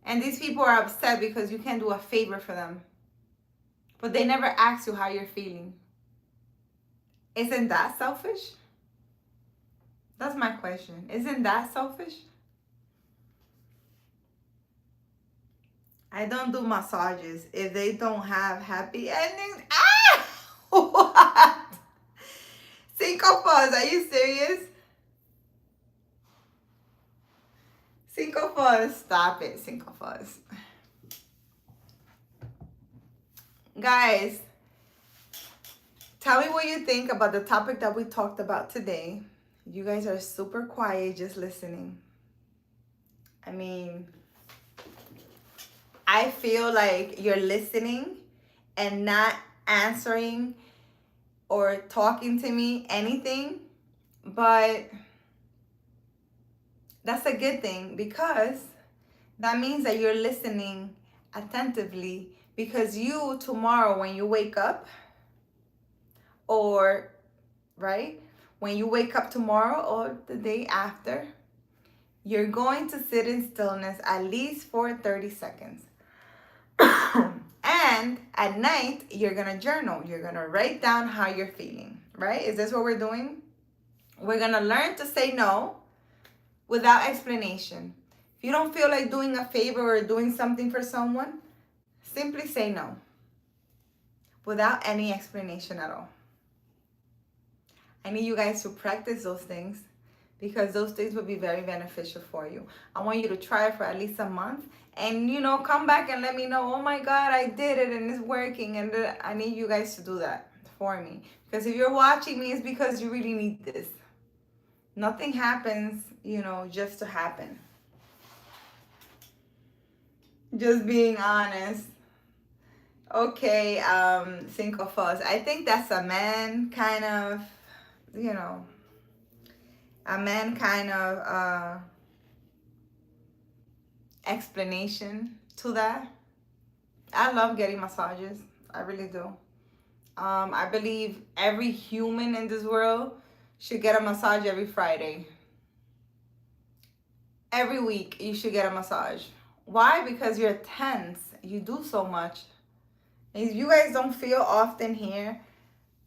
And these people are upset because you can't do a favor for them. But they never ask you how you're feeling. Isn't that selfish? That's my question. Isn't that selfish? I don't do massages if they don't have happy endings. Ah! What? Cinco Fuzz, are you serious? Cinco Fuzz, stop it, Cinco Fuzz. Guys, tell me what you think about the topic that we talked about today. You guys are super quiet just listening. I mean, I feel like you're listening and not answering or talking to me anything, but that's a good thing because that means that you're listening attentively, because you tomorrow when you wake up, or right when you wake up tomorrow or the day after, you're going to sit in stillness at least for 30 seconds. And at night, you're going to journal. You're going to write down how you're feeling, right? Is this what we're doing? We're going to learn to say no without explanation. If you don't feel like doing a favor or doing something for someone, simply say no without any explanation at all. I need you guys to practice those things because those things will be very beneficial for you. I want you to try it for at least a month and, come back and let me know, oh my God, I did it and it's working. And I need you guys to do that for me. Because if you're watching me, it's because you really need this. Nothing happens, just to happen. Just being honest. Okay, Cinco Fuzz. I think that's a man kind of, explanation to that. I love getting massages. I really do. I believe every human in this world should get a massage every Friday. Every week you should get a massage. Why? Because you're tense. You do so much. If you guys don't feel often here,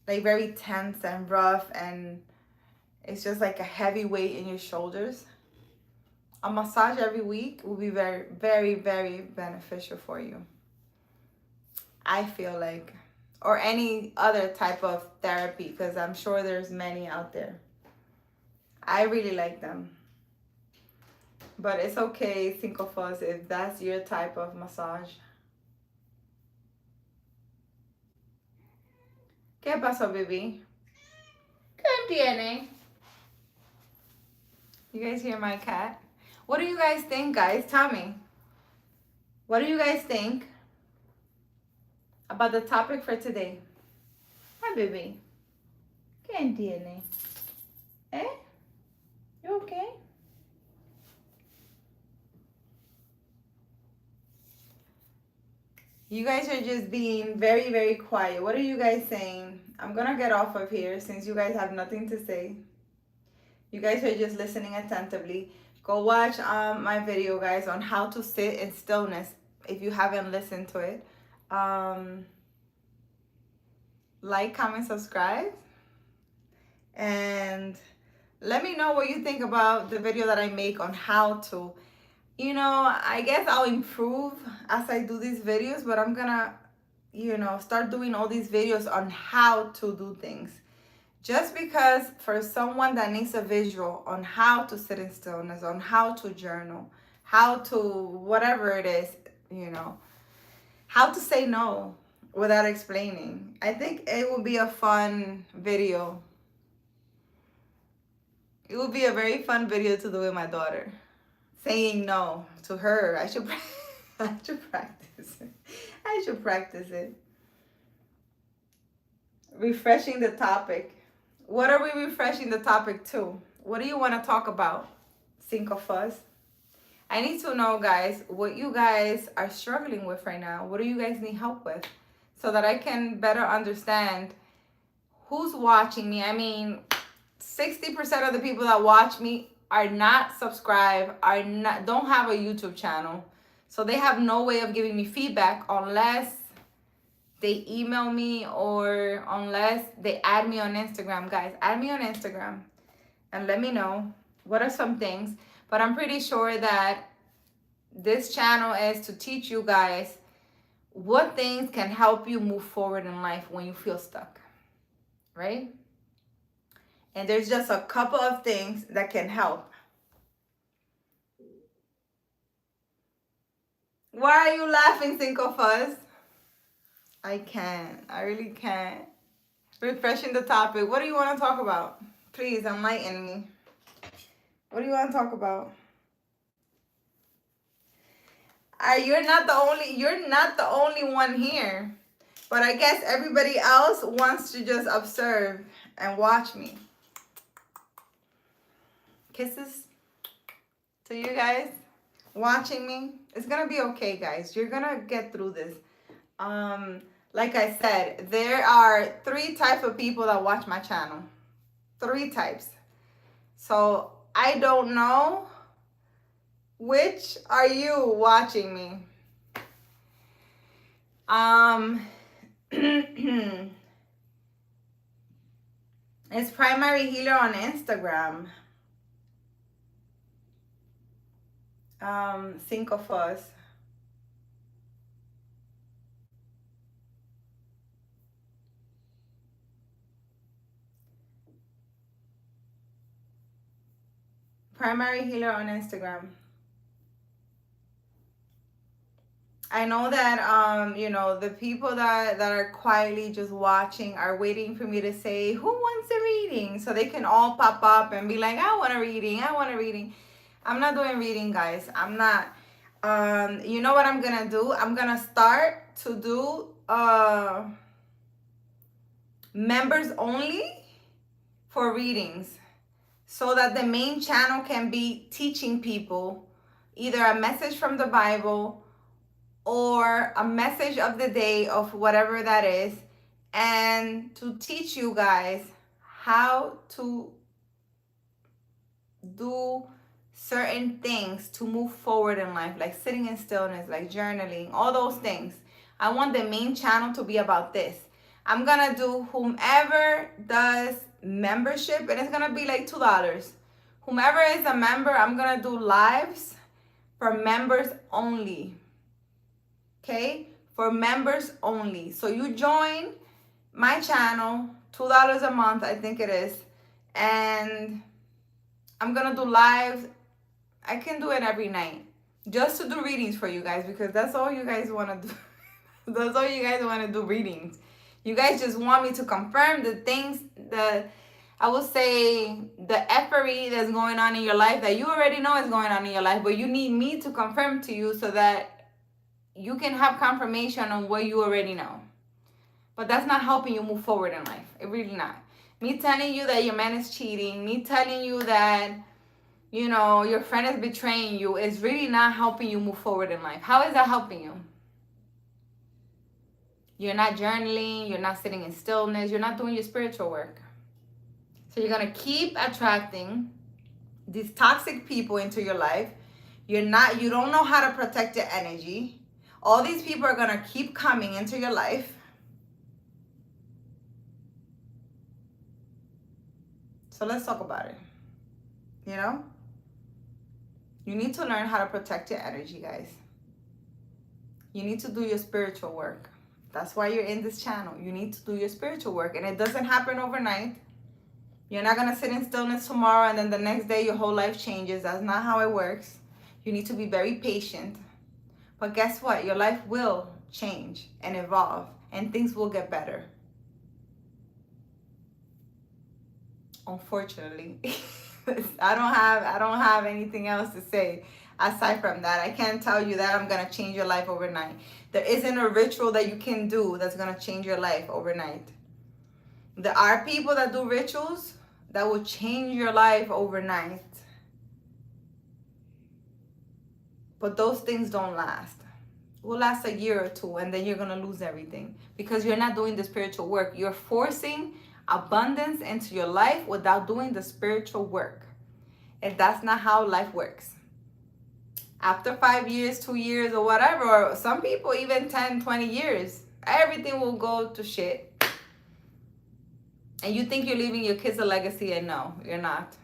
like very tense and rough, and it's just like a heavy weight in your shoulders, a massage every week will be very, very, very beneficial for you. I feel like, or any other type of therapy, because I'm sure there's many out there. I really like them. But it's okay, Cinco Fuzz, if that's your type of massage. ¿Qué pasó, baby? ¿Qué tiene? You guys hear my cat? What do you guys think, guys? Tell me. What do you guys think about the topic for today? Hi, baby. ¿Qué tiene? Eh? You okay? You guys are just being very, very quiet. What are you guys saying? I'm gonna get off of here since you guys have nothing to say. You guys are just listening attentively. Go watch my video, guys, on how to sit in stillness if you haven't listened to it. Like, comment, subscribe. And let me know what you think about the video that I make on how to. I guess I'll improve as I do these videos, but I'm gonna, start doing all these videos on how to do things. Just because for someone that needs a visual on how to sit in stillness, on how to journal, how to, whatever it is, how to say no without explaining. I think it will be a fun video. It will be a very fun video to do with my daughter. Saying no to her. I should practice it. I should practice it. Refreshing the topic. What are we refreshing the topic to? What do you want to talk about? Cinco Fuzz. I need to know, guys, what you guys are struggling with right now. What do you guys need help with? So that I can better understand who's watching me. I mean, 60% of the people that watch me are not subscribed, don't have a YouTube channel. So they have no way of giving me feedback unless they email me or unless they add me on Instagram. Guys, add me on Instagram and let me know what are some things. But I'm pretty sure that this channel is to teach you guys what things can help you move forward in life when you feel stuck. right? And there's just a couple of things that can help. Why are you laughing, Cinco Fuzz? I can't. I really can't. Refreshing the topic. What do you want to talk about? Please enlighten me. What do you want to talk about? You're not the only one here. But I guess everybody else wants to just observe and watch me. Kisses to you guys watching me. It's gonna be okay, guys. You're gonna get through this. Like I said, there are 3 types of people that watch my channel. 3 types. So I don't know which are you watching me. It's Primary Healer on Instagram. Cinco Fuzz. Primary Healer on Instagram. I know that the people that are quietly just watching are waiting for me to say who wants a reading, so they can all pop up and be like, I want a reading, I want a reading. I'm not doing reading, guys. I'm not. You know what I'm gonna do? I'm gonna start to do members only for readings, so that the main channel can be teaching people either a message from the Bible or a message of the day of whatever that is, and to teach you guys how to do certain things to move forward in life, like sitting in stillness, like journaling, all those things. I want the main channel to be about this. I'm gonna do whomever does membership, and it's gonna be like $2. Whomever is a member, I'm gonna do lives for members only. Okay, for members only. So you join my channel, $2 a month, I think it is, and I'm gonna do live. I can do it every night, just to do readings for you guys, because that's all you guys want to do. That's all you guys want to do, readings. You guys just want me to confirm the things that I will say, the effery that's going on in your life that you already know is going on in your life, but you need me to confirm to you so that you can have confirmation on what you already know. But that's not helping you move forward in life. It really not. Me telling you that your man is cheating, me telling you that, your friend is betraying you, is really not helping you move forward in life. How is that helping you? You're not journaling, you're not sitting in stillness, you're not doing your spiritual work. So you're going to keep attracting these toxic people into your life. You don't know how to protect your energy. All these people are going to keep coming into your life. So let's talk about it. You need to learn how to protect your energy, guys. You need to do your spiritual work. That's why you're in this channel. You need to do your spiritual work. And it doesn't happen overnight. You're not going to sit in stillness tomorrow and then the next day your whole life changes. That's not how it works. You need to be very patient. But guess what? Your life will change and evolve, and things will get better. Unfortunately. I don't have anything else to say aside from that. I can't tell you that I'm going to change your life overnight. There isn't a ritual that you can do that's going to change your life overnight. There are people that do rituals that will change your life overnight. But those things don't last. It will last a year or two, and then you're going to lose everything because you're not doing the spiritual work. You're forcing abundance into your life without doing the spiritual work. And that's not how life works. After 5 years, 2 years, or whatever, or some people even 10, 20 years, everything will go to shit. And you think you're leaving your kids a legacy, and no, you're not.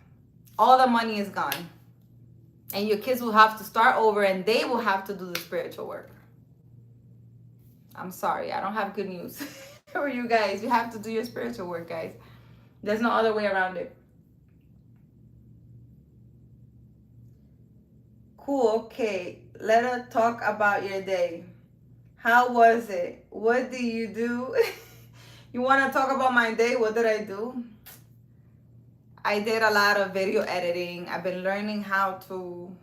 All the money is gone. And your kids will have to start over, and they will have to do the spiritual work. I'm sorry, I don't have good news. For you guys, you have to do your spiritual work, guys. There's no other way around it. Cool, okay. Let us talk about your day. How was it? What do you do? You want to talk about my day? What did I do? I did a lot of video editing. I've been learning how to,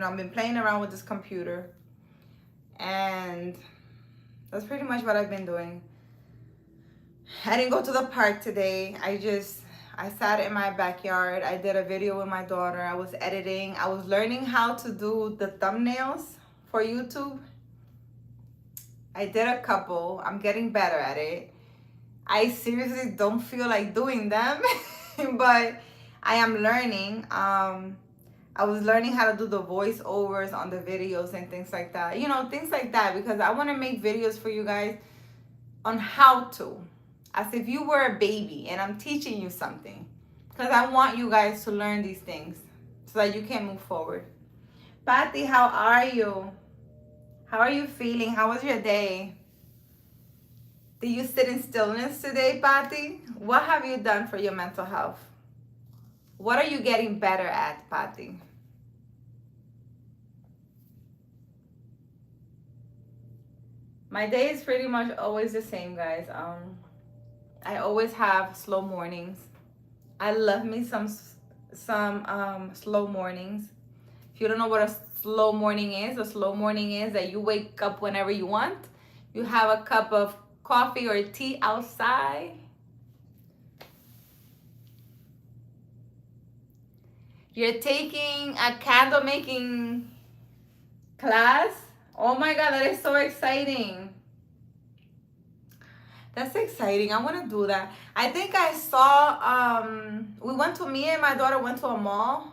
I've been playing around with this computer. And that's pretty much what I've been doing. I didn't go to the park today. I sat in my backyard. I did a video with my daughter. I was editing. I was learning how to do the thumbnails for YouTube. I did a couple. I'm getting better at it. I seriously don't feel like doing them, but I am learning. I was learning how to do the voiceovers on the videos and things like that. Things like that, because I want to make videos for you guys on how to. As if you were a baby and I'm teaching you something. Because I want you guys to learn these things so that you can move forward. Patty, how are you? How are you feeling? How was your day? Did you sit in stillness today, Patty? What have you done for your mental health? What are you getting better at, Patty? My day is pretty much always the same, guys. I always have slow mornings. I love me some slow mornings. If you don't know what a slow morning is that you wake up whenever you want. You have a cup of coffee or tea outside. You're taking a candle making class. Oh my God, that is so exciting. That's exciting. I want to do that. I think I saw, me and my daughter went to a mall.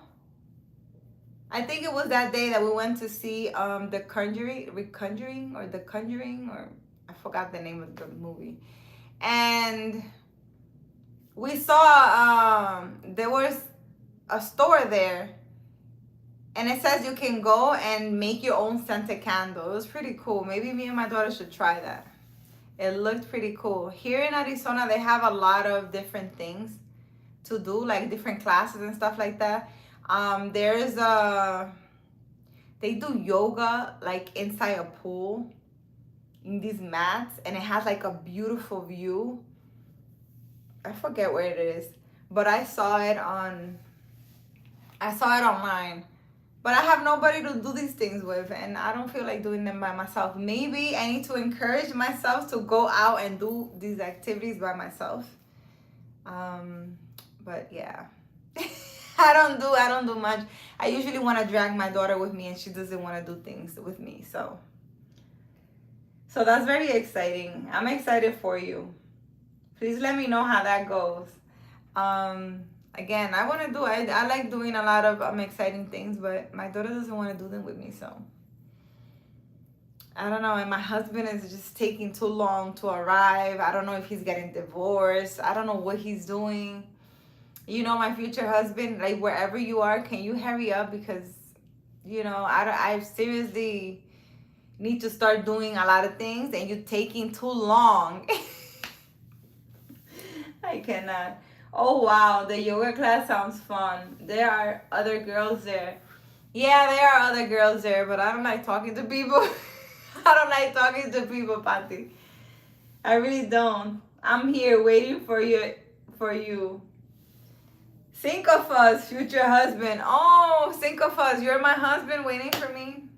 I think it was that day that we went to see The Conjuring, or I forgot the name of the movie. And we saw there was a store there. And it says you can go and make your own scented candle. It was pretty cool. Maybe me and my daughter should try that. It looked pretty cool. Here in Arizona, they have a lot of different things to do, like different classes and stuff like that. They do yoga like inside a pool in these mats, and it has like a beautiful view. I forget where it is, but I saw it online. But I have nobody to do these things with, and I don't feel like doing them by myself. Maybe I need to encourage myself to go out and do these activities by myself. But yeah, I don't do much. I usually want to drag my daughter with me, and she doesn't want to do things with me. So that's very exciting. I'm excited for you. Please let me know how that goes. Again, I like doing a lot of exciting things, but my daughter doesn't want to do them with me, so I don't know. And my husband is just taking too long to arrive. I don't know if he's getting divorced. I don't know what he's doing. My future husband, like wherever you are, can you hurry up? Because, I seriously need to start doing a lot of things, and you're taking too long. I cannot. Oh, wow. The yoga class sounds fun. There are other girls there. Yeah, there are other girls there, but I don't like talking to people. I don't like talking to people, Patty. I really don't. I'm here waiting for you. Think of us, future husband. Oh, think of us. You're my husband waiting for me.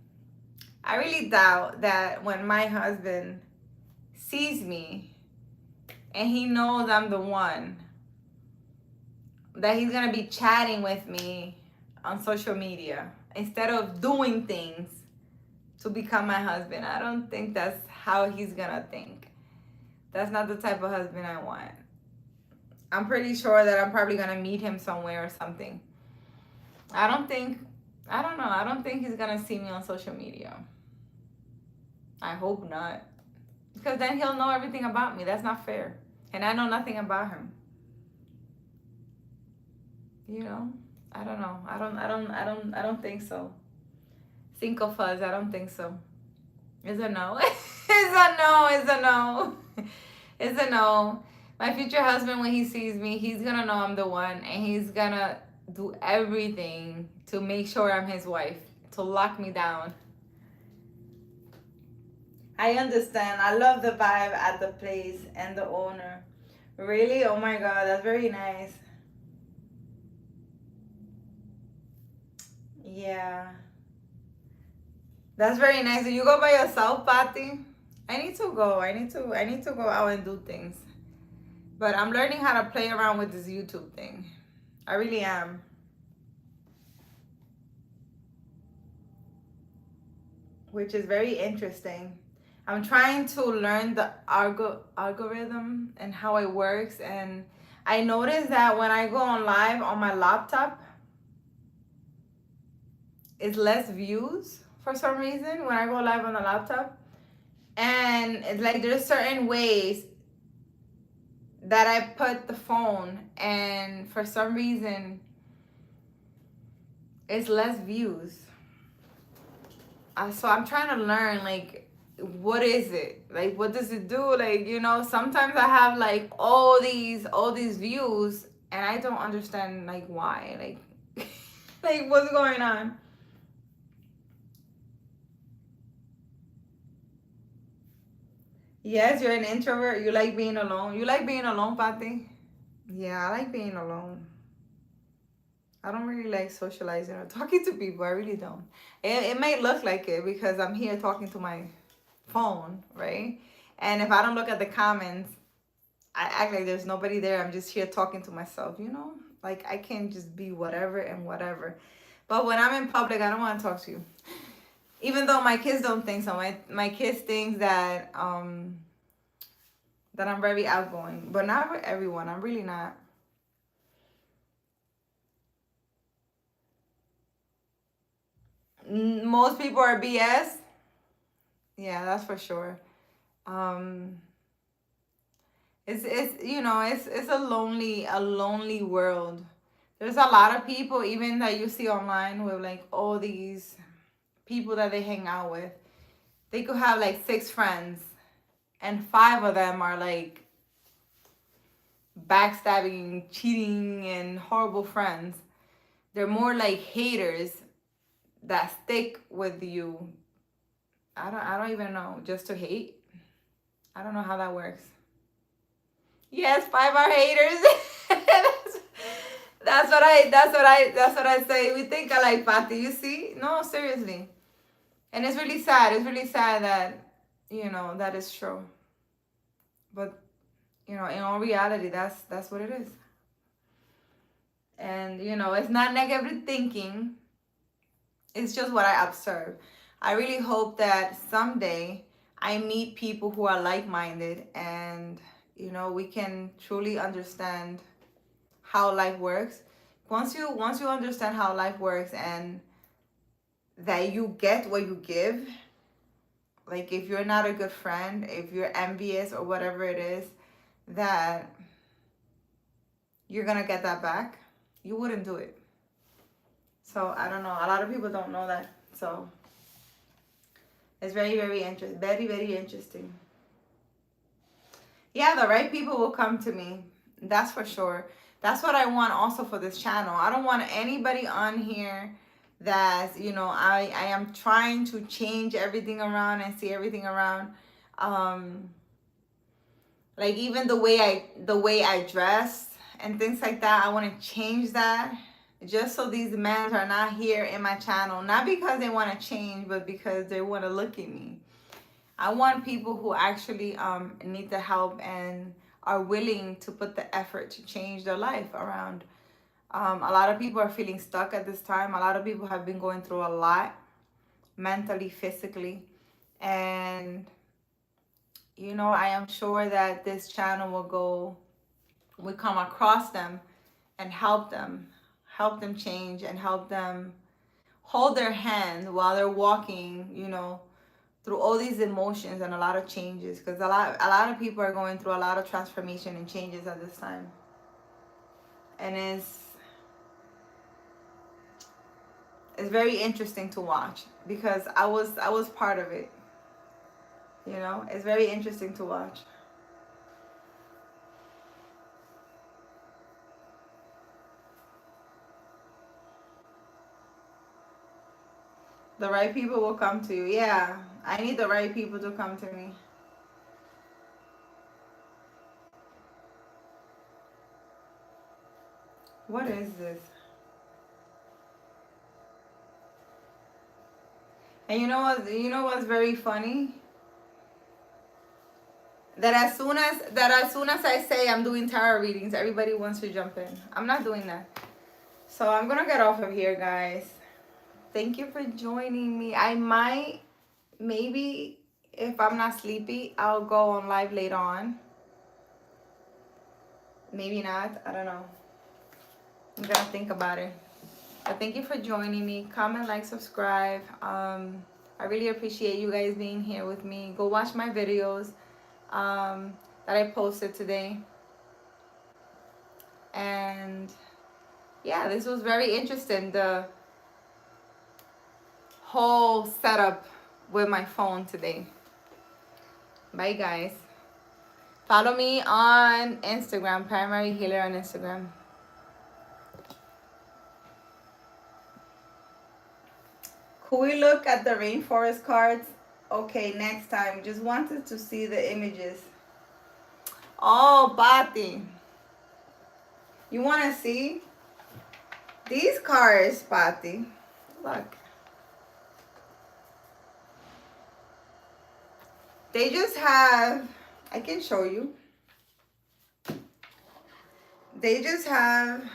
I really doubt that when my husband sees me and he knows I'm the one, that he's gonna be chatting with me on social media instead of doing things to become my husband. I don't think that's how he's gonna think. That's not the type of husband I want. I'm pretty sure that I'm probably gonna meet him somewhere or something. I don't think he's gonna see me on social media. I hope not. Because then he'll know everything about me. That's not fair. And I know nothing about him. I don't know. I don't think so. Think of us. I don't think so. It's a no. It's a no. It's a no. My future husband, when he sees me, he's gonna know I'm the one, and he's gonna do everything to make sure I'm his wife, to lock me down. I understand. I love the vibe at the place and the owner. Really? Oh my god, that's very nice. Yeah. That's very nice. Do you go by yourself, Patty? I need to go. I need to go out and do things. But I'm learning how to play around with this YouTube thing. I really am. Which is very interesting. I'm trying to learn the algorithm and how it works, and I noticed that when I go on live on my laptop, it's less views for some reason when I go live on the laptop. And it's like there's certain ways that I put the phone, and for some reason it's less views. So I'm trying to learn, like, what is it, like, what does it do, like, sometimes I have like all these views, and I don't understand like why, like like what's going on. Yes, you're an introvert. You like being alone. You like being alone, Pati? Yeah, I like being alone. I don't really like socializing or talking to people. I really don't. It may look like it because I'm here talking to my phone, right? And if I don't look at the comments, I act like there's nobody there. I'm just here talking to myself. Like I can't just be whatever and whatever. But when I'm in public, I don't want to talk to you. Even though my kids don't think so. My kids think that I'm very outgoing, but not for everyone. I'm really not. Most people are BS. Yeah, that's for sure. Um, it's a lonely world. There's a lot of people even that you see online with like all these people that they hang out with. They could have like 6 friends, and 5 of them are like backstabbing, cheating, and horrible friends. They're more like haters that stick with you. I don't even know, just to hate. I don't know how that works. Yes, 5 are haters. that's what I say. We think alike, Patty. You see? No, seriously. And it's really sad. It's really sad that that is true. But in all reality, that's what it is. And it's not negative thinking. It's just what I observe. I really hope that someday I meet people who are like-minded, and we can truly understand how life works. Once you understand how life works, and that you get what you give, like if you're not a good friend, if you're envious or whatever it is, that you're gonna get that back, you wouldn't do it. So I don't know. A lot of people don't know that. So it's very, very interesting. Very, very interesting. Yeah, the right people will come to me. That's for sure. That's what I want also for this channel. I don't want anybody on here that, I am trying to change everything around and see everything around. Like even the way I dress and things like that, I want to change that, just so these men are not here in my channel, not because they want to change, but because they want to look at me. I want people who actually need the help and are willing to put the effort to change their life around. A lot of people are feeling stuck at this time. A lot of people have been going through a lot, mentally, physically, and I am sure that this channel will come across them and help them change, and help them hold their hand while they're walking, through all these emotions and a lot of changes, because a lot of people are going through a lot of transformation and changes at this time. And it's very interesting to watch, because I was part of it. It's very interesting to watch. The right people will come to you. Yeah, I need the right people to come to me. What is this? And you know what? You know what's very funny? That as soon as I say I'm doing tarot readings, everybody wants to jump in. I'm not doing that. So I'm gonna get off of here, guys. Thank you for joining me. I might, maybe, if I'm not sleepy, I'll go on live later on. Maybe not. I don't know. I'm gonna think about it. But thank you for joining me. Comment, like, subscribe. I really appreciate you guys being here with me. Go watch my videos that I posted today. And yeah, this was very interesting. The whole setup with my phone today. Bye, guys. Follow me on Instagram, Primary Healer on Instagram. Could we look at the rainforest cards? Okay, next time. Just wanted to see the images. Oh, Pati. You want to see? These cards, Pati. Look. They just have, I can show you. They just have,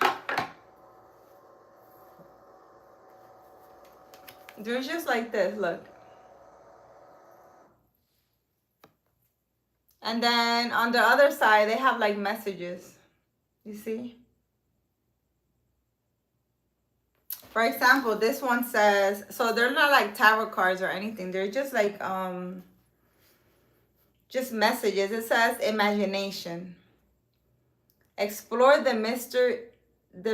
they're just like this, look. And then on the other side, they have like messages. You see? For example, this one says, so they're not like tarot cards or anything. They're just like, just messages. It says imagination. Explore the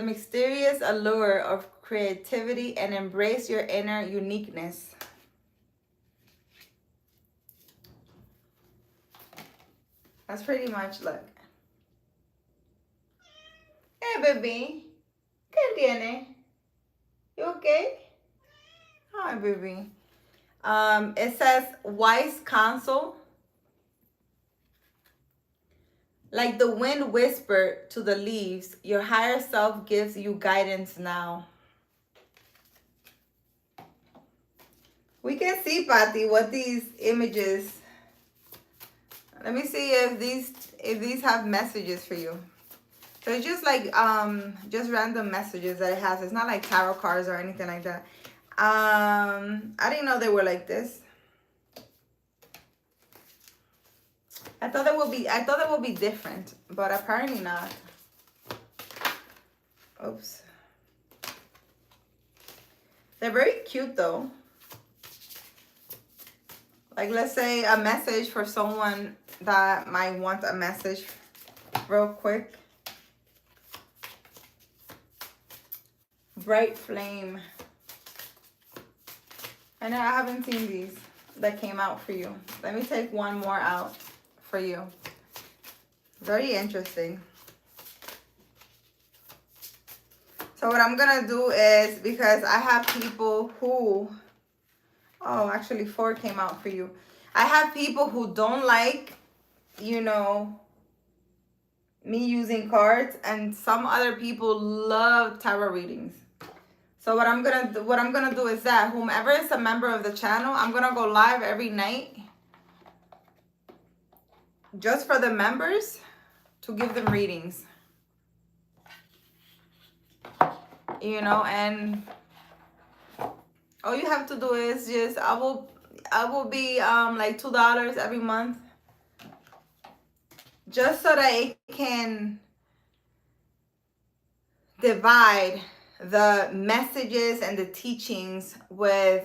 mysterious allure of creativity and embrace your inner uniqueness. That's pretty much, look. Hey, baby. ¿Qué tiene? You okay? Hi, baby. It says wise counsel. Like the wind whispered to the leaves, your higher self gives you guidance now. We can see, Pati, what these images. Let me see if these have messages for you. So it's just like just random messages that it has. It's not like tarot cards or anything like that. I didn't know they were like this. I thought it would be different, but apparently not. Oops. They're very cute though. Like, let's say a message for someone that might want a message real quick. Bright flame. I know I haven't seen these that came out for you. Let me take one more out for you. Very interesting. So what I'm gonna do is, because I have people who, oh, actually 4 came out for you. I have people who don't like, you know, me using cards, and some other people love tarot readings. So what I'm gonna do is that whomever is a member of the channel, I'm gonna go live every night just for the members to give them readings. You know, and all you have to do is just I will be like $2 every month, just so that it can divide the messages and the teachings with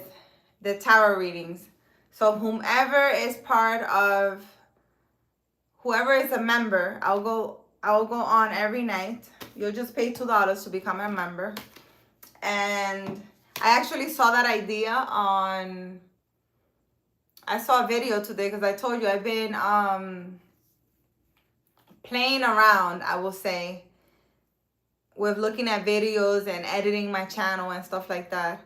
the tarot readings. So whomever is a member, I'll go on every night. You'll just pay $2 to become a member. And I actually saw that idea on, I saw a video today, because I told you I've been playing around, I will say, with looking at videos and editing my channel and stuff like that.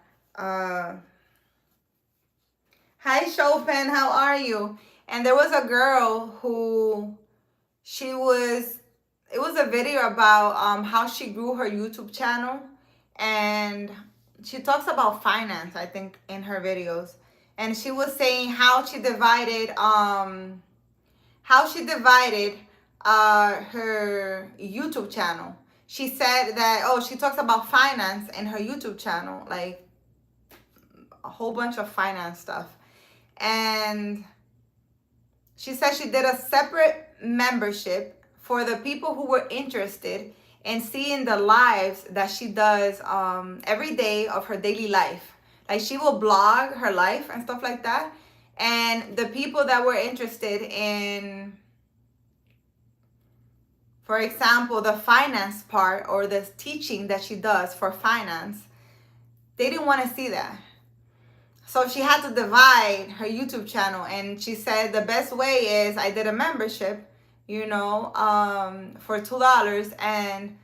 Hi, Chopin. How are you? And there was a girl who she was. It was a video about how she grew her YouTube channel, and she talks about finance, I think, in her videos. And she was saying how she divided her YouTube channel. She said that, oh, she talks about finance in her YouTube channel, like a whole bunch of finance stuff. And she said she did a separate membership for the people who were interested in seeing the lives that she does every day of her daily life. Like, she will blog her life and stuff like that. And the people that were interested in, for example, the finance part or the teaching that she does for finance, they didn't want to see that. So she had to divide her YouTube channel, and she said the best way is I did a membership, for $2, and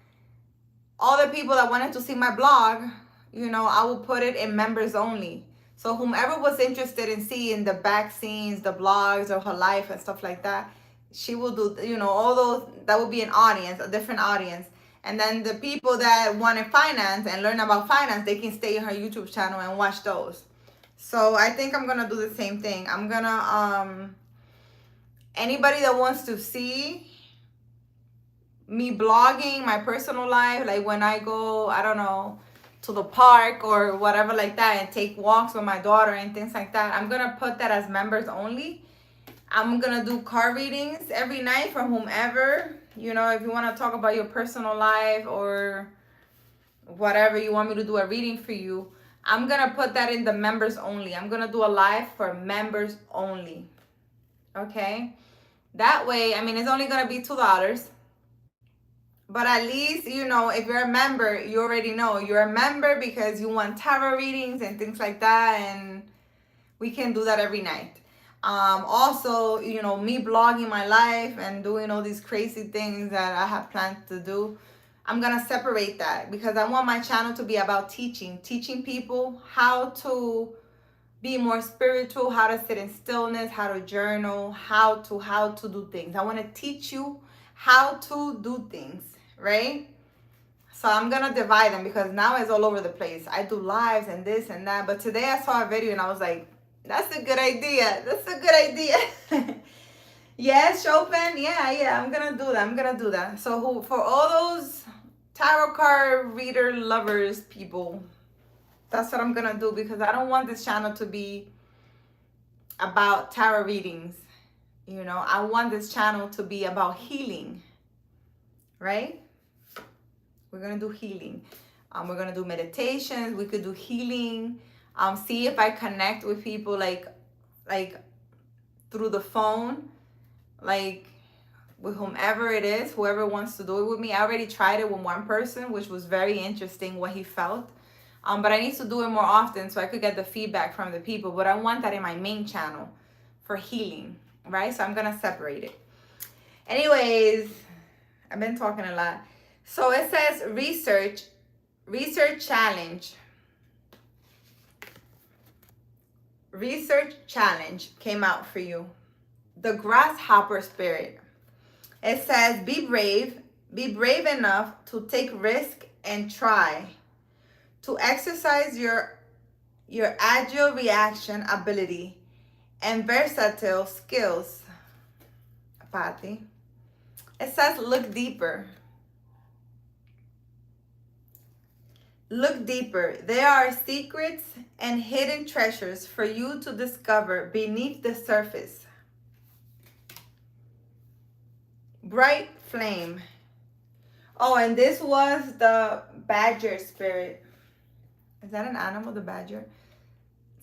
all the people that wanted to see my blog, I will put it in members only. So whomever was interested in seeing the back scenes, the blogs of her life and stuff like that, she will do, all those, that will be an audience, a different audience. And then the people that wanted finance and learn about finance, they can stay in her YouTube channel and watch those. So I think I'm gonna do the same thing. I'm gonna anybody that wants to see me blogging my personal life, like when I go, I don't know, to the park or whatever like that, and take walks with my daughter and things like that, I'm gonna put that as members only. I'm gonna do card readings every night for whomever, if you want to talk about your personal life or whatever you want me to do a reading for you, I'm gonna put that in the members only. I'm gonna do a live for members only. Okay, that way, I mean, it's only gonna be $2, but at least, if you're a member, you already know you're a member because you want tarot readings and things like that, and we can do that every night. Also, me blogging my life and doing all these crazy things that I have planned to do, I'm gonna separate that because I want my channel to be about teaching people how to be more spiritual, how to sit in stillness, how to journal, how to do things. I want to teach you how to do things, right? So I'm gonna divide them because now it's all over the place. I do lives and this and that, but today I saw a video and I was like, that's a good idea. That's a good idea. Yes, Chopin. Yeah. I'm gonna do that. So for all those tarot card reader lovers people, that's what I'm gonna do because I don't want this channel to be about tarot readings. I want this channel to be about healing, right? We're gonna do healing. We're gonna do meditations. We could do healing. See if I connect with people like through the phone, like with whomever it is, whoever wants to do it with me. I already tried it with one person, which was very interesting what he felt. But I need to do it more often so I could get the feedback from the people. But I want that in my main channel for healing, right? So I'm gonna separate it. Anyways, I've been talking a lot. So it says research challenge. Research challenge came out for you. The grasshopper spirit. It says be brave enough to take risk and try. To exercise your agile reaction ability and versatile skills. Patty. It says look deeper. Look deeper. There are secrets and hidden treasures for you to discover beneath the surface. Bright flame. Oh, and this was the badger spirit. Is that an animal, the badger?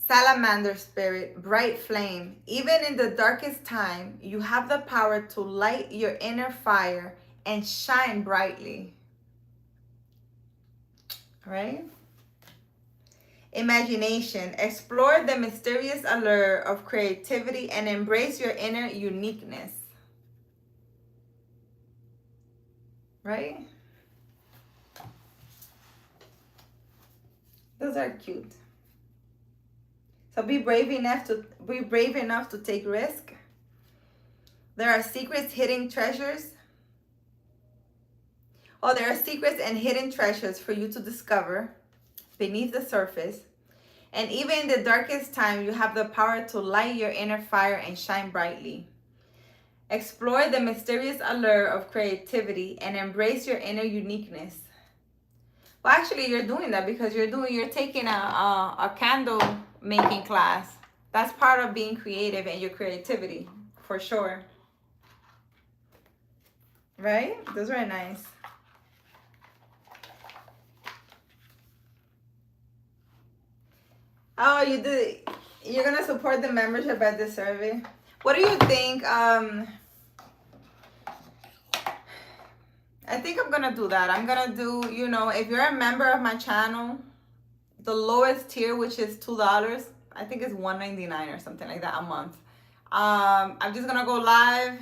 Salamander spirit, bright flame. Even in the darkest time, you have the power to light your inner fire and shine brightly. Right? Imagination. Explore the mysterious allure of creativity and embrace your inner uniqueness. Right? Those are cute. So be brave enough to take risk. There are secrets, hidden treasures. Oh, there are secrets and hidden treasures for you to discover beneath the surface. And even in the darkest time, you have the power to light your inner fire and shine brightly. Explore the mysterious allure of creativity and embrace your inner uniqueness. Well, actually, you're doing that because you're taking a candle making class. That's part of being creative and your creativity, for sure. Right? Those are nice. Oh, you did. You're gonna support the membership at the survey. What do you think? I think I'm gonna do that. I'm gonna do, if you're a member of my channel, the lowest tier, which is $2, I think it's $1.99 or something like that a month. I'm just gonna go live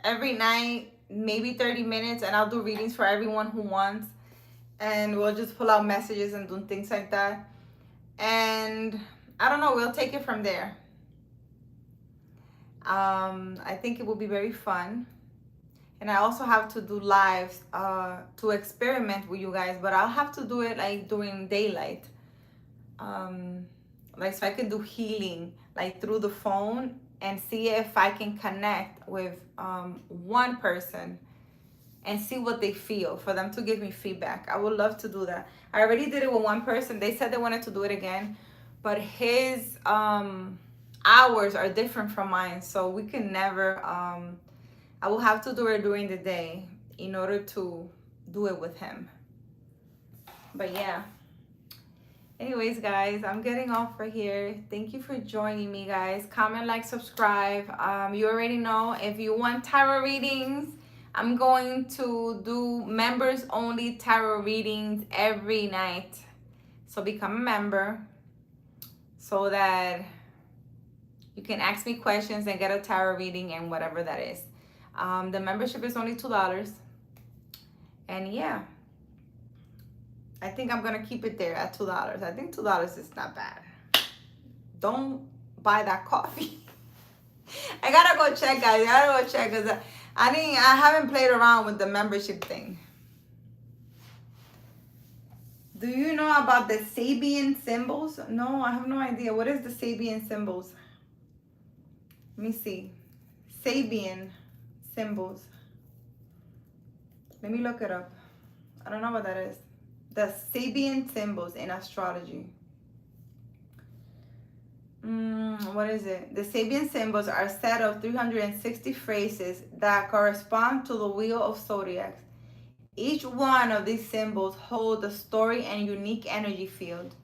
every night, maybe 30 minutes, and I'll do readings for everyone who wants. And we'll just pull out messages and do things like that. And I don't know, we'll take it from there. I think it will be very fun. And I also have to do lives to experiment with you guys, but I'll have to do it like during daylight. Like, so I can do healing like through the phone and see if I can connect with one person and see what they feel, for them to give me feedback. I would love to do that. I already did it with one person. They said they wanted to do it again, but his hours are different from mine, so we can never I will have to do it during the day in order to do it with him. But yeah. Anyways, guys, I'm getting off right here. Thank you for joining me, guys. Comment, like, subscribe. You already know, if you want tarot readings, I'm going to do members only tarot readings every night. So become a member so that you can ask me questions and get a tarot reading and whatever that is. The membership is only $2. And yeah, I think I'm going to keep it there at $2. I think $2 is not bad. Don't buy that coffee. I got to go check, guys. I got to go check because I haven't played around with the membership thing. Do you know about the Sabian symbols? No, I have no idea. What is the Sabian symbols? Let me see. Sabian symbols. Let me look it up. I don't know what that is. The Sabian symbols in astrology. What is it? The Sabian symbols are a set of 360 phrases that correspond to the wheel of zodiacs. Each one of these symbols holds a story and unique energy field.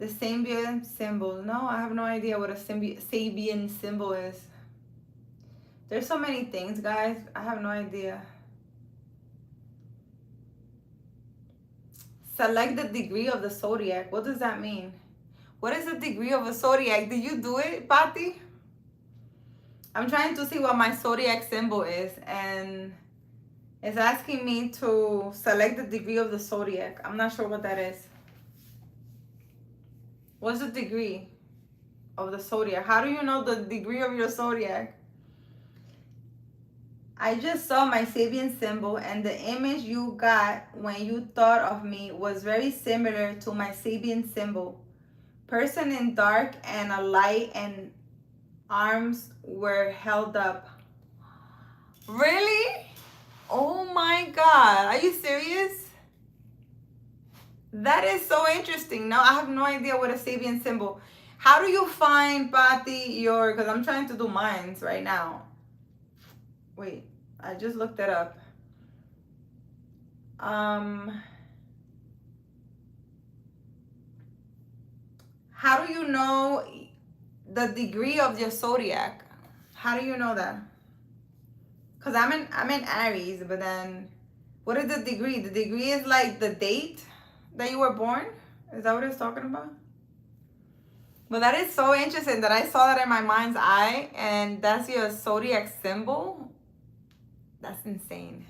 The Sabian symbol. No, I have no idea what a Sabian symbol is. There's so many things, guys. I have no idea. Select the degree of the zodiac. What does that mean? What is the degree of a zodiac? Did you do it, Pati? I'm trying to see what my zodiac symbol is, and it's asking me to select the degree of the zodiac. I'm not sure what that is. What's the degree of the zodiac? How do you know the degree of your zodiac? I just saw my Sabian symbol, and the image you got when you thought of me was very similar to my Sabian symbol. Person in dark and a light, and arms were held up. Really? Oh my God. Are you serious? That is so interesting. No, I have no idea what a Sabian symbol. How do you find, Pati, because I'm trying to do mines right now. Wait, I just looked it up. How do you know the degree of your zodiac? How do you know that? Because I'm in Aries, but then what is the degree? The degree is like the date that you were born? Is that what it's talking about? But that is so interesting that I saw that in my mind's eye, and that's your zodiac symbol. That's insane.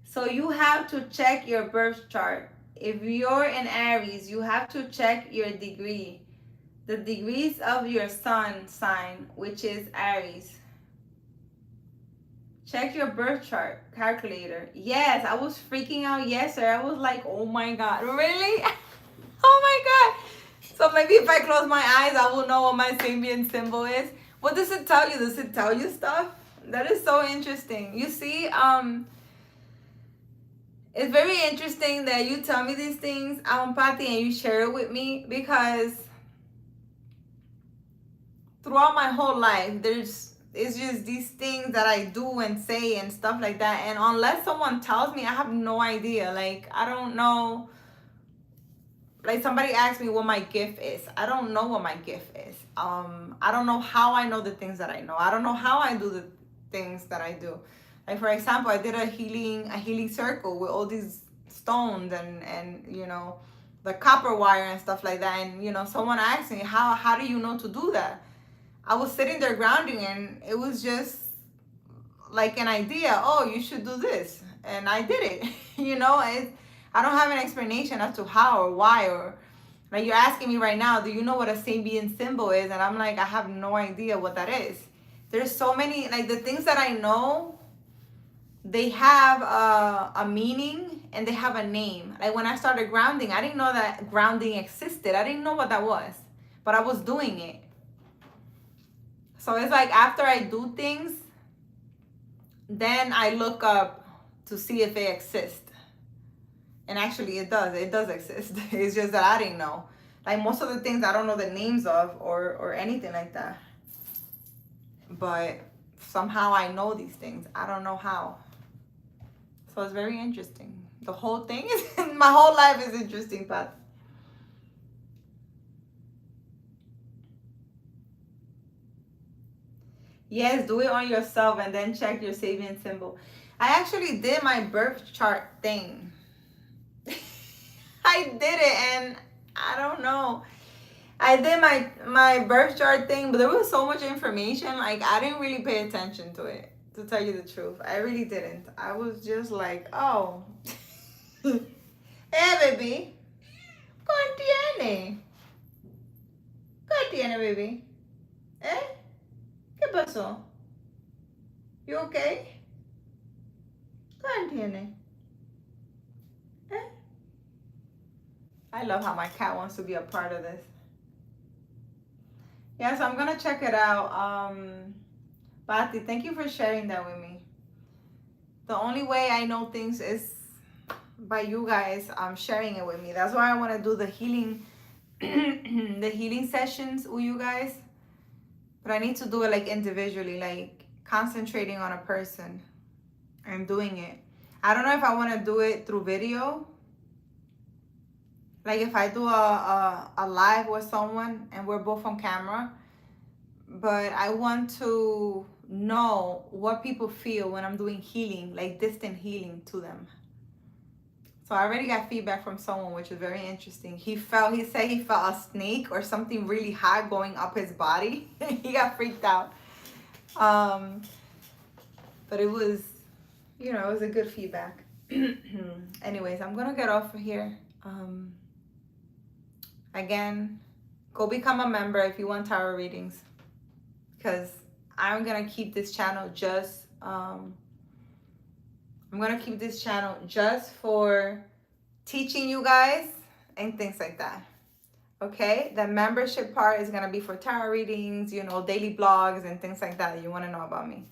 So you have to check your birth chart. if you're in Aries, you have to check your degree. The degrees of your sun sign, which is Aries. Check your birth chart calculator. Yes, I was freaking out yesterday. I was like, oh my God, really? Oh my God. So maybe if I close my eyes, I will know what my Sabian symbol is. What does it tell you? Does it tell you stuff? That is so interesting. You see, it's very interesting that you tell me these things, Patty, and you share it with me, because throughout my whole life, it's just these things that I do and say and stuff like that. And unless someone tells me, I have no idea. Like, I don't know. Like, somebody asked me what my gift is. I don't know what my gift is. I don't know how I know the things that I know. I don't know how I do the things that I do. Like, for example, I did a healing circle with all these stones and you know, the copper wire and stuff like that. And you know, someone asked me, how do you know to do that? I was sitting there grounding, and it was just like an idea. Oh, you should do this, and I did it. You know, I don't have an explanation as to how or why, or like you're asking me right now, do you know what a Sabian symbol is? And I'm like, I have no idea what that is. There's so many, like the things that I know, they have a meaning and they have a name. Like when I started grounding, I didn't know that grounding existed. I didn't know what that was, but I was doing it. So it's like after I do things, then I look up to see if they exist. And actually it does exist. It's just that I didn't know. Like most of the things I don't know the names of or anything like that. But somehow I know these things. I don't know how. So it's very interesting. The whole thing is, my whole life is interesting, but yes, do it on yourself and then check your Sabian symbol. I actually did my birth chart thing. I did it, and I don't know. I did my birth chart thing, but there was so much information. Like I didn't really pay attention to it, to tell you the truth. I really didn't. I was just like, oh. Hey, baby. ¿Qué tiene? ¿Qué tiene, baby? ¿Eh? ¿Qué pasó? You okay? ¿Qué tiene? ¿Eh? I love how my cat wants to be a part of this. Yeah, so I'm gonna check it out. Bati, thank you for sharing that with me. The only way I know things is by you guys sharing it with me. That's why I want to do the healing the healing sessions with you guys. But I need to do it like individually, like concentrating on a person and doing it. I don't know if I want to do it through video. Like if I do a live with someone and we're both on camera. But I want to know what people feel when I'm doing healing, like distant healing to them. So I already got feedback from someone, which is very interesting. He said he felt a snake or something really hot going up his body. He got freaked out. But it was, you know, it was a good feedback. Anyways, I'm gonna get off of here. Again, go become a member if you want tarot readings, because I'm gonna keep this channel just for teaching you guys and things like that. Okay, the membership part is gonna be for tarot readings, you know, daily blogs and things like that you want to know about me.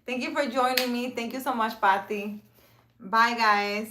Thank you for joining me. Thank you so much, Patty. Bye, guys.